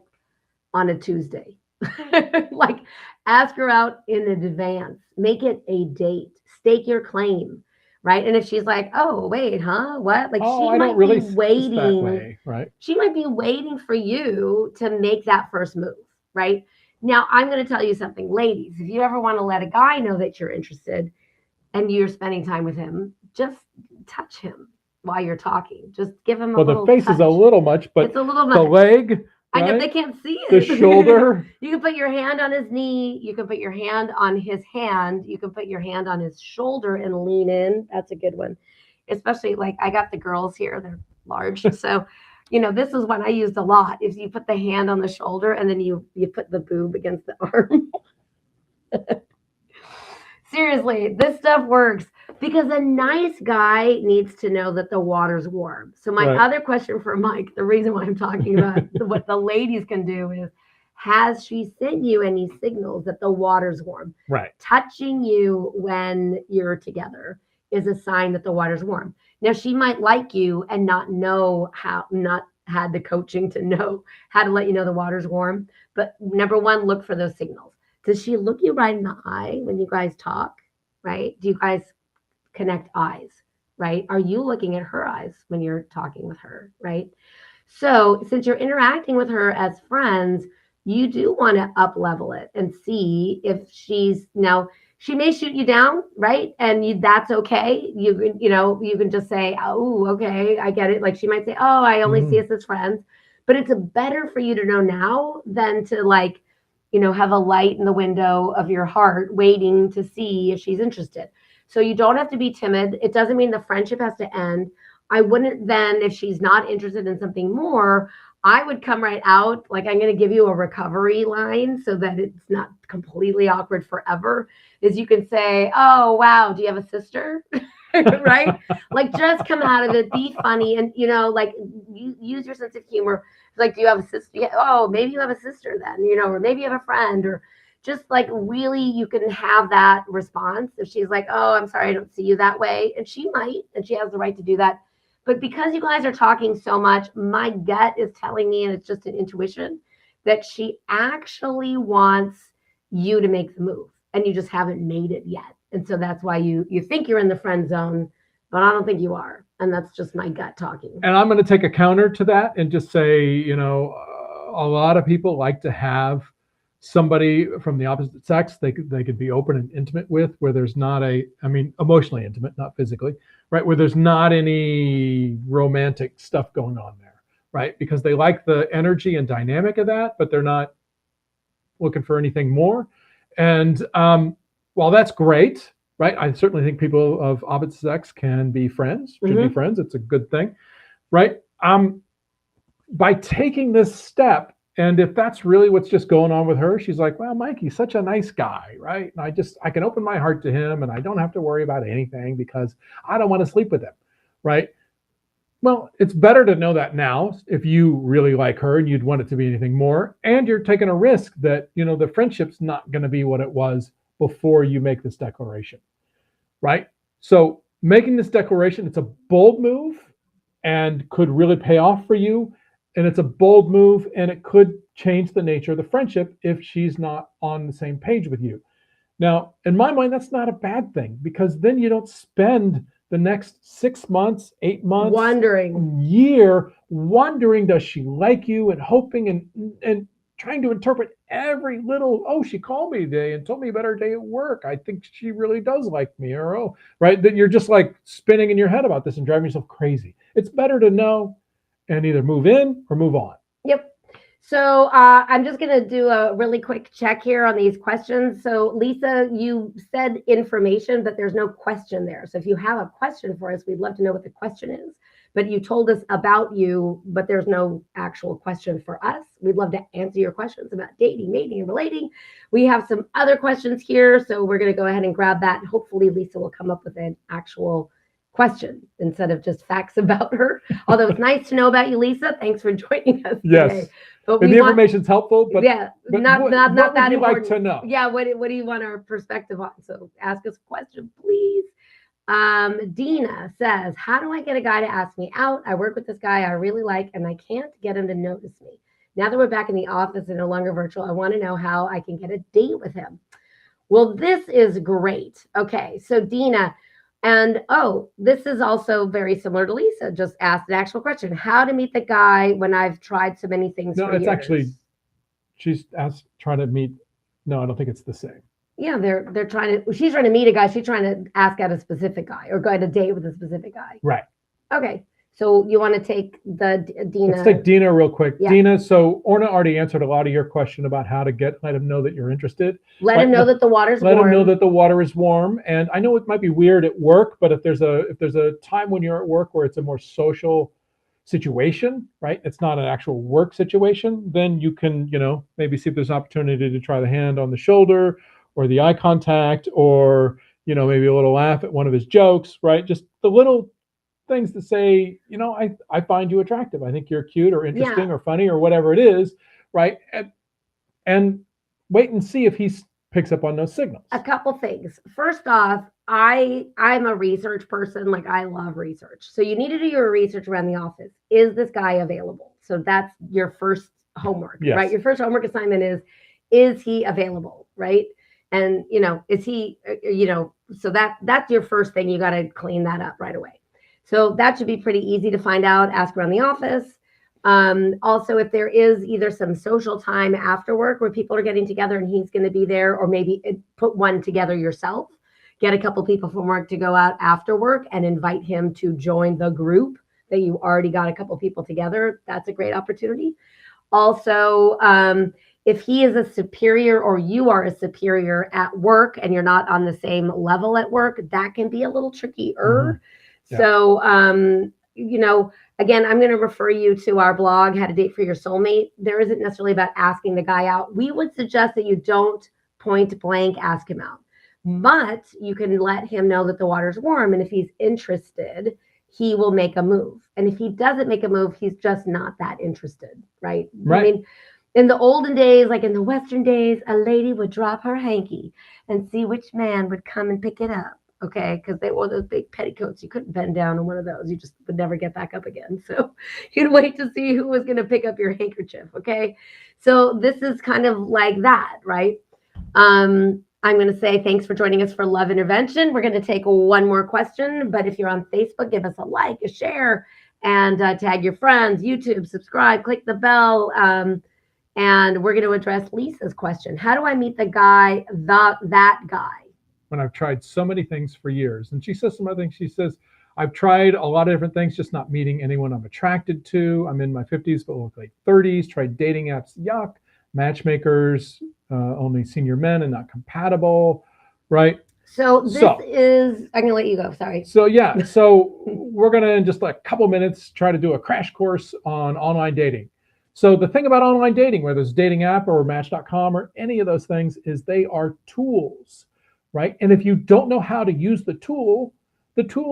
on a Tuesday. Like, ask her out in advance. Make it a date. Stake your claim. Right. And if she's like, oh, wait, huh? What? Like, she might be waiting. That way, right? She might be waiting for you to make that first move. Right. Now, I'm going to tell you something, ladies. If you ever want to let a guy know that you're interested and you're spending time with him, just touch him while you're talking. Just give him a little touch. The face is a little much, but it's a little much. The leg, I know right? they can't see The it. shoulder. You can put your hand on his knee. You can put your hand on his hand. You can put your hand on his shoulder and lean in. That's a good one. Especially like I got the girls here, they're large. So, this is one I used a lot. Is you put the hand on the shoulder and then you put the boob against the arm. Seriously, this stuff works because a nice guy needs to know that the water's warm. So my Right. other question for Mike, the reason why I'm talking about what the ladies can do is, has she sent you any signals that the water's warm? Right. Touching you when you're together is a sign that the water's warm. Now she might like you and not had the coaching to know how to let you know the water's warm. But number one, look for those signals. Does she look you right in the eye when you guys talk? Right? Do you guys connect eyes? Right? Are you looking at her eyes when you're talking with her? Right? So since you're interacting with her as friends, you do want to up level it and see if she may shoot you down, right? And that's okay. You can just say, oh, okay, I get it. Like she might say, oh, I only see us as friends. But it's better for you to know now than to have a light in the window of your heart waiting to see if she's interested. So you don't have to be timid. It doesn't mean the friendship has to end. I wouldn't then, if she's not interested in something more, I would come right out. Like I'm going to give you a recovery line so that it's not completely awkward forever. Is you can say, oh, wow, do you have a sister? Right? Like just come out of it, be funny. And, use your sense of humor. Like, do you have a sister? Yeah, oh, maybe you have a sister then, or maybe you have a friend, or just like really you can have that response. If she's like, oh, I'm sorry, I don't see you that way. And she might, and she has the right to do that. But because you guys are talking so much, my gut is telling me, and it's just an intuition, that she actually wants you to make the move and you just haven't made it yet. And so that's why you think you're in the friend zone, but I don't think you are. And that's just my gut talking. And I'm going to take a counter to that and just say, a lot of people like to have somebody from the opposite sex they could be open and intimate with, where there's not emotionally intimate, not physically, right? Where there's not any romantic stuff going on there, right? Because they like the energy and dynamic of that, but they're not looking for anything more. And while that's great, right? I certainly think people of opposite sex can be friends, should be friends. It's a good thing, right? By taking this step, and if that's really what's just going on with her, she's like, well, Mikey's such a nice guy, right? And I can open my heart to him and I don't have to worry about anything because I don't want to sleep with him, right? Well, it's better to know that now if you really like her and you'd want it to be anything more, and you're taking a risk that, the friendship's not going to be what it was before you make this declaration, right? So making this declaration, it's a bold move and could really pay off for you. And it's a bold move and it could change the nature of the friendship if she's not on the same page with you. Now, in my mind, that's not a bad thing because then you don't spend the next 6 months, 8 months, year wondering, does she like you, and hoping and trying to interpret every little, oh, she called me today and told me about her day at work. I think she really does like me, or, oh, right? That you're just like spinning in your head about this and driving yourself crazy. It's better to know and either move in or move on. Yep. So I'm just going to do a really quick check here on these questions. So Lisa, you said information, but there's no question there. So if you have a question for us, we'd love to know what the question is. But you told us about you, but there's no actual question for us. We'd love to answer your questions about dating, mating, and relating. We have some other questions here, so we're going to go ahead and grab that. And hopefully Lisa will come up with an actual question instead of just facts about her. Although it's nice to know about you, Lisa. Thanks for joining us today. But the information's helpful, but yeah, but not what that would you important. like to know? Yeah, what do you want our perspective on? So ask us a question, please. Dina says, how do I get a guy to ask me out? I work with this guy I really like, and I can't get him to notice me. Now that we're back in the office and no longer virtual, I want to know how I can get a date with him. Well, this is great. Okay, so Dina, and this is also very similar to Lisa. Just asked an actual question: how to meet the guy when I've tried so many things. No, for it's years. actually she's trying to meet. No, I don't think it's the same. Yeah, she's trying to meet a guy. She's trying to ask out a specific guy or go on a date with a specific guy. Right. Okay. So you want to take the Dina? Let's take Dina real quick. Yeah. Dina, so Orna already answered a lot of your question about how to let him know that you're interested. Let him know that the water's warm. Let him know that the water is warm. And I know it might be weird at work, but if there's a time when you're at work where it's a more social situation, right? It's not an actual work situation, then you can, maybe see if there's an opportunity to try the hand on the shoulder or the eye contact, or, maybe a little laugh at one of his jokes, right? Just the little things to say, I find you attractive. I think you're cute or interesting or funny or whatever it is, right? And wait and see if he picks up on those signals. A couple things. First off, I'm a research person. Like, I love research. So you need to do your research around the office. Is this guy available? So that's your first homework, right? Your first homework assignment is he available, right? And, is he, so that's your first thing. You got to clean that up right away. So that should be pretty easy to find out. Ask around the office. Also, if there is either some social time after work where people are getting together and he's going to be there, or maybe put one together yourself, get a couple people from work to go out after work and invite him to join the group that you already got a couple people together. That's a great opportunity. Also, if he is a superior or you are a superior at work and you're not on the same level at work, that can be a little trickier. Mm-hmm. Yeah. So, again, I'm going to refer you to our blog, How to Date for Your Soulmate. There isn't necessarily about asking the guy out. We would suggest that you don't point blank ask him out, but you can let him know that the water's warm. And if he's interested, he will make a move. And if he doesn't make a move, he's just not that interested, right? Right. I mean, in the olden days, like in the Western days, a lady would drop her hanky and see which man would come and pick it up. Okay, because they wore those big petticoats. You couldn't bend down on one of those. You just would never get back up again. So you'd wait to see who was going to pick up your handkerchief. Okay, so this is kind of like that, right? I'm going to say thanks for joining us for Love Intervention. We're going to take one more question, but if you're on Facebook, give us a like, a share, and tag your friends. YouTube, subscribe, click the bell, and we're going to address Lisa's question. How do I meet the guy, that guy? When I've tried so many things for years. And she says some other things. She says, I've tried a lot of different things, just not meeting anyone I'm attracted to. I'm in my 50s, but look like 30s. Tried dating apps, yuck. Matchmakers, only senior men and not compatible, right? So this is, I'm going to let you go, sorry. So yeah, so we're going to, in just like a couple minutes, try to do a crash course on online dating. So the thing about online dating, whether it's a dating app or Match.com or any of those things, is they are tools. Right? And if you don't know how to use the tool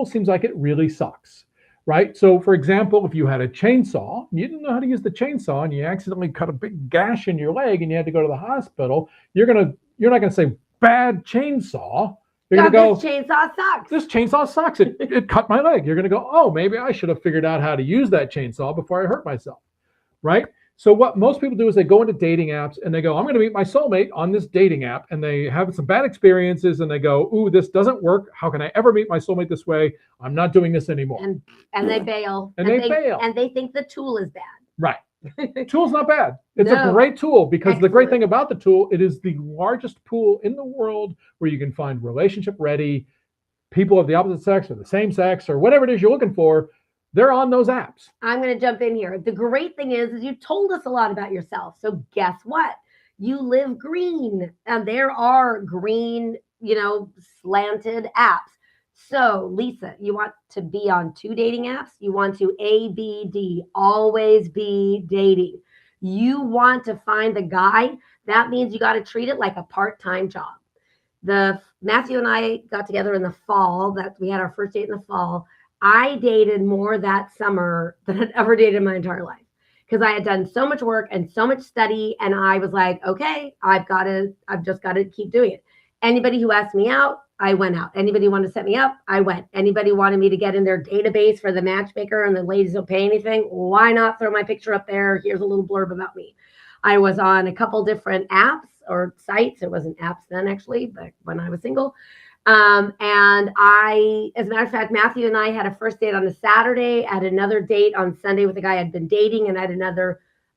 seems like it really sucks, right? So for example, if you had a chainsaw, you didn't know how to use the chainsaw and you accidentally cut a big gash in your leg and you had to go to the hospital, you're not going to say bad chainsaw. You're going to go, this chainsaw sucks. This chainsaw sucks. It cut my leg. You're going to go, oh, maybe I should have figured out how to use that chainsaw before I hurt myself, right? So what most people do is they go into dating apps and they go, I'm going to meet my soulmate on this dating app. And they have some bad experiences and they go, ooh, this doesn't work. How can I ever meet my soulmate this way? I'm not doing this anymore. And they bail. And they fail. And they think the tool is bad. Right. Tool's not bad. It's a great tool because the great thing about the tool, it is the largest pool in the world where you can find relationship ready people of the opposite sex or the same sex or whatever it is you're looking for. They're on those apps. I'm going to jump in here. The great thing is you told us a lot about yourself. So guess what? You live green and there are green, slanted apps. So Lisa, you want to be on 2 dating apps? You want to ABD, always be dating. You want to find the guy. That means you got to treat it like a part-time job. Matthew and I got together in the fall. That we had our first date in the fall. I dated more that summer than I'd ever dated in my entire life because I had done so much work and so much study. And I was like, okay, I've just got to keep doing it. Anybody who asked me out, I went out. Anybody wanted to set me up, I went. Anybody wanted me to get in their database for the matchmaker and the ladies don't pay anything, why not throw my picture up there? Here's a little blurb about me. I was on a couple different apps or sites. It wasn't apps then, actually, but when I was single. And as a matter of fact, Matthew and I had a first date on a Saturday, had another date on Sunday with a guy I'd been dating, and I had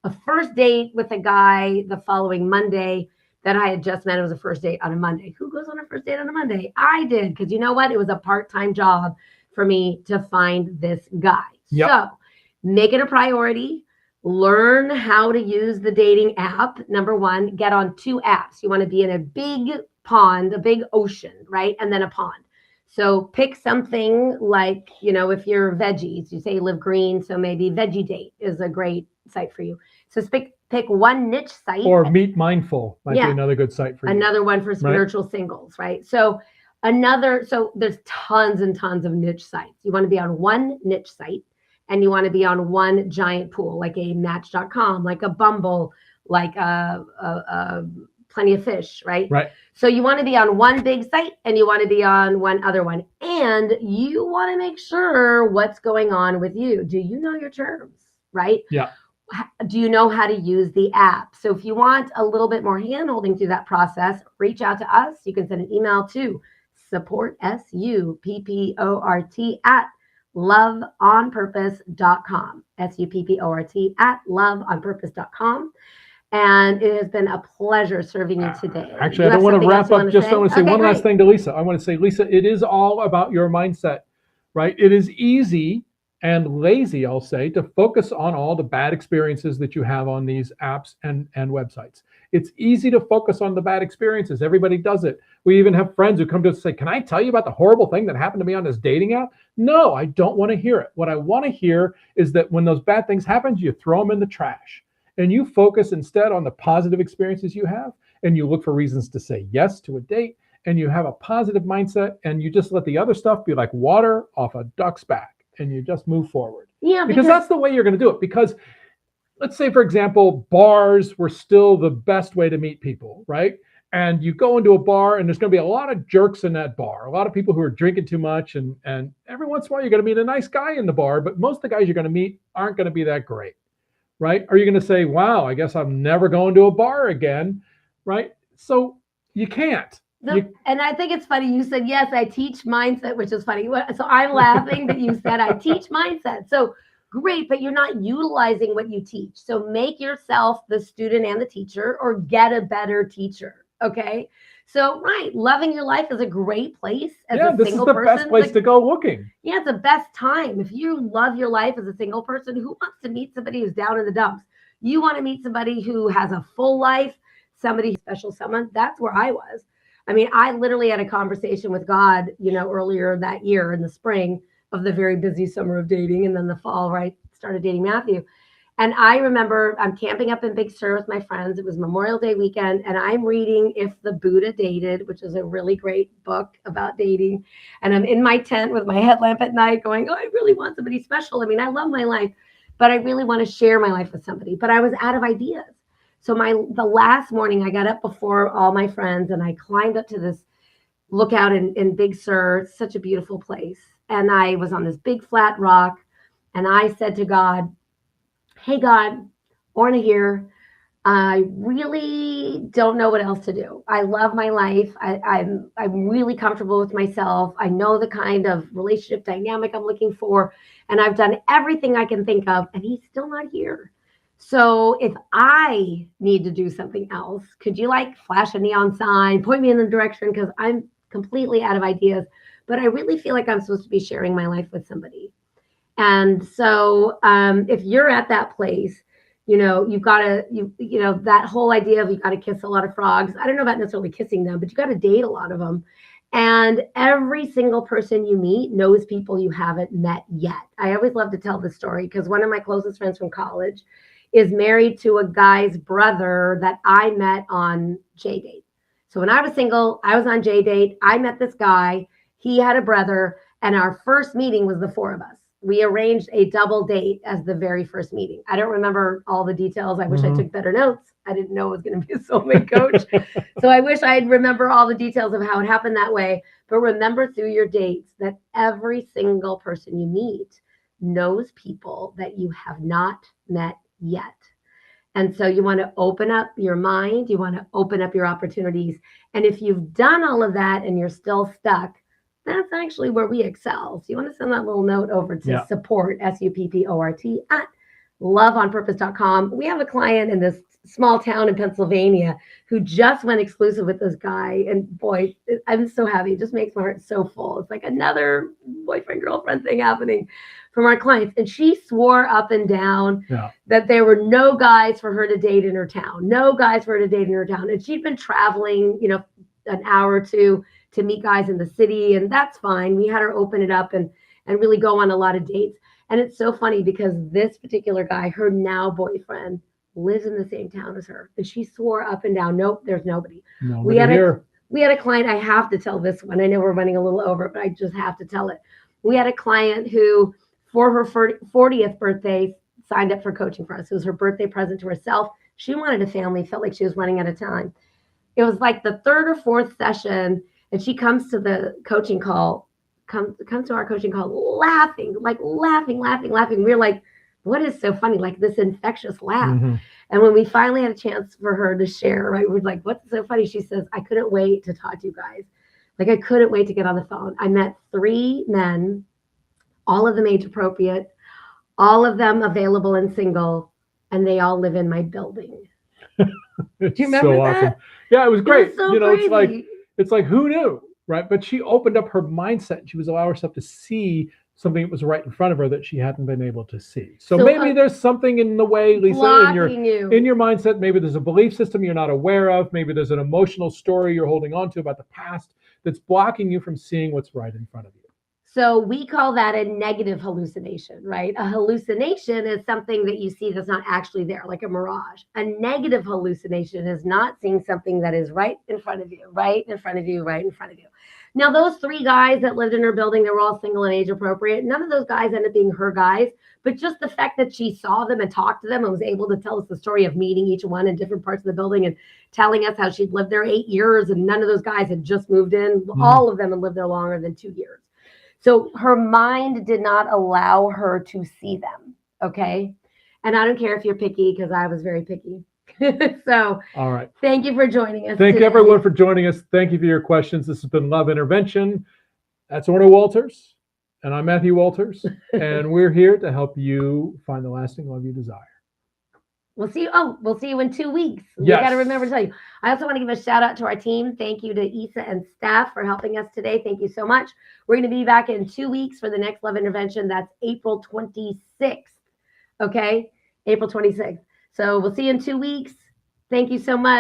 a first date with a guy the following Monday that I had just met. It was a first date on a Monday. Who goes on a first date on a Monday? I did, because you know what? It was a part-time job for me to find this guy. Yep. So make it a priority. Learn how to use the dating app. Number one, get on 2 apps. You want to be in a big pond, a big ocean, right? And then a pond. So pick something like, if you're veggies, you say you live green, so maybe Veggie Date is a great site for you. So pick one niche site. Or Meet Mindful might be another good site for you. Another one for spiritual singles, right? So there's tons and tons of niche sites. You want to be on one niche site, and you want to be on one giant pool, like a Match.com, like a Bumble, like a Plenty of Fish, right? Right. So you want to be on one big site, and you want to be on one other one. And you want to make sure what's going on with you. Do you know your terms, right? Yeah. Do you know how to use the app? So if you want a little bit more hand-holding through that process, reach out to us. You can send an email to support, SUPPORT, at loveonpurpose.com, SUPPORT at loveonpurpose.com. And it has been a pleasure serving you today. Actually, I don't want to wrap up. I want to say one last thing to Lisa. I want to say, Lisa, it is all about your mindset, right? It is easy and lazy, I'll say, to focus on all the bad experiences that you have on these apps and websites. It's easy to focus on the bad experiences. Everybody does it. We even have friends who come to us and say, can I tell you about the horrible thing that happened to me on this dating app? No, I don't want to hear it. What I want to hear is that when those bad things happen, you throw them in the trash and you focus instead on the positive experiences you have, and you look for reasons to say yes to a date, and you have a positive mindset, and you just let the other stuff be like water off a duck's back. And you just move forward. Yeah, because that's the way you're going to do it. Because let's say, for example, bars were still the best way to meet people, right? And you go into a bar and there's going to be a lot of jerks in that bar, a lot of people who are drinking too much. And every once in a while, you're going to meet a nice guy in the bar, but most of the guys you're going to meet aren't going to be that great, right? Are you going to say, wow, I guess I'm never going to a bar again, right? So you can't. And I think it's funny. You said, yes, I teach mindset, which is funny. So I'm laughing that you said I teach mindset. So great, but you're not utilizing what you teach. So make yourself the student and the teacher, or get a better teacher. Okay. So, right. Loving your life is a great place as a single person. This is the best place to go looking. Yeah. It's the best time. If you love your life as a single person, who wants to meet somebody who's down in the dumps? You want to meet somebody who has a full life, somebody special, someone. That's where I was. I mean, I literally had a conversation with God, earlier that year in the spring of the very busy summer of dating. And then the fall, right, started dating Matthew. And I remember I'm camping up in Big Sur with my friends. It was Memorial Day weekend. And I'm reading If the Buddha Dated, which is a really great book about dating. And I'm in my tent with my headlamp at night going, oh, I really want somebody special. I mean, I love my life, but I really want to share my life with somebody. But I was out of ideas. So the last morning, I got up before all my friends and I climbed up to this lookout in Big Sur. It's such a beautiful place. And I was on this big flat rock. And I said to God, hey, God, Orna here. I really don't know what else to do. I love my life. I'm really comfortable with myself. I know the kind of relationship dynamic I'm looking for. And I've done everything I can think of. And he's still not here. So if I need to do something else, could you flash a neon sign, point me in the direction? Because I'm completely out of ideas, but I really feel like I'm supposed to be sharing my life with somebody. And so if you're at that place, you've got to, that whole idea of you got to kiss a lot of frogs. I don't know about necessarily kissing them, but you got to date a lot of them. And every single person you meet knows people you haven't met yet. I always love to tell this story because one of my closest friends from college is married to a guy's brother that I met on JDate. So when I was single, I was on JDate. I met this guy. He had a brother, and our first meeting was the 4 of us. We arranged a double date as the very first meeting. I don't remember all the details. I wish I took better notes. I didn't know it was going to be a soulmate coach. So I wish I'd remember all the details of how it happened that way. But remember through your dates that every single person you meet knows people that you have not met yet. And so you want to open up your mind. You want to open up your opportunities. And if you've done all of that and you're still stuck, that's actually where we excel. So you want to send that little note over to support, SUPPORT, at loveonpurpose.com. We have a client in this small town in Pennsylvania who just went exclusive with this guy. And boy, I'm so happy. It just makes my heart so full. It's like another boyfriend girlfriend thing happening from our clients. And she swore up and down that there were no guys for her to date in her town, no guys for her to date in her town. And she'd been traveling, an hour or two to meet guys in the city. And that's fine. We had her open it up and really go on a lot of dates. And it's so funny because this particular guy, her now boyfriend, lives in the same town as her. And she swore up and down, nope, there's nobody. We had a client, I have to tell this one. I know we're running a little over, but I just have to tell it. We had a client who, for her 40th birthday, signed up for coaching for us. It was her birthday present to herself. She wanted a family, felt like she was running out of time. It was like the third or fourth session, and she comes to the coaching call, comes to our coaching call laughing. We're like, what is so funny? Like this infectious laugh. Mm-hmm. And when we finally had a chance for her to share, right, we're like, what's so funny? She says, I couldn't wait to talk to you guys. Like I couldn't wait to get on the phone. I met 3 men, all of them age appropriate, all of them available and single, and they all live in my building. Do you remember so that? Awesome. Yeah, it was great. It was so crazy. It's like who knew, right? But she opened up her mindset and she was allowing herself to see something that was right in front of her that she hadn't been able to see. So maybe there's something in the way, Lisa, in your mindset. Maybe there's a belief system you're not aware of. Maybe there's an emotional story you're holding on to about the past that's blocking you from seeing what's right in front of you. So we call that a negative hallucination, right? A hallucination is something that you see that's not actually there, like a mirage. A negative hallucination is not seeing something that is right in front of you, right in front of you, right in front of you. Now, those 3 guys that lived in her building, they were all single and age appropriate. None of those guys ended up being her guys, but just the fact that she saw them and talked to them and was able to tell us the story of meeting each one in different parts of the building and telling us how she'd lived there 8 years and none of those guys had just moved in. Mm-hmm. All of them had lived there longer than 2 years. So her mind did not allow her to see them. Okay. And I don't care if you're picky because I was very picky. So, all right. Thank you for joining us. Thank you everyone for joining us. Thank you for your questions. This has been Love Intervention. That's Orna Walters, and I'm Matthew Walters, and we're here to help you find the lasting love you desire. We'll see you in 2 weeks. Yes. We got to remember to tell you. I also want to give a shout out to our team. Thank you to Isa and staff for helping us today. Thank you so much. We're going to be back in 2 weeks for the next Love Intervention. That's April 26th. Okay? April 26th. So we'll see you in 2 weeks. Thank you so much.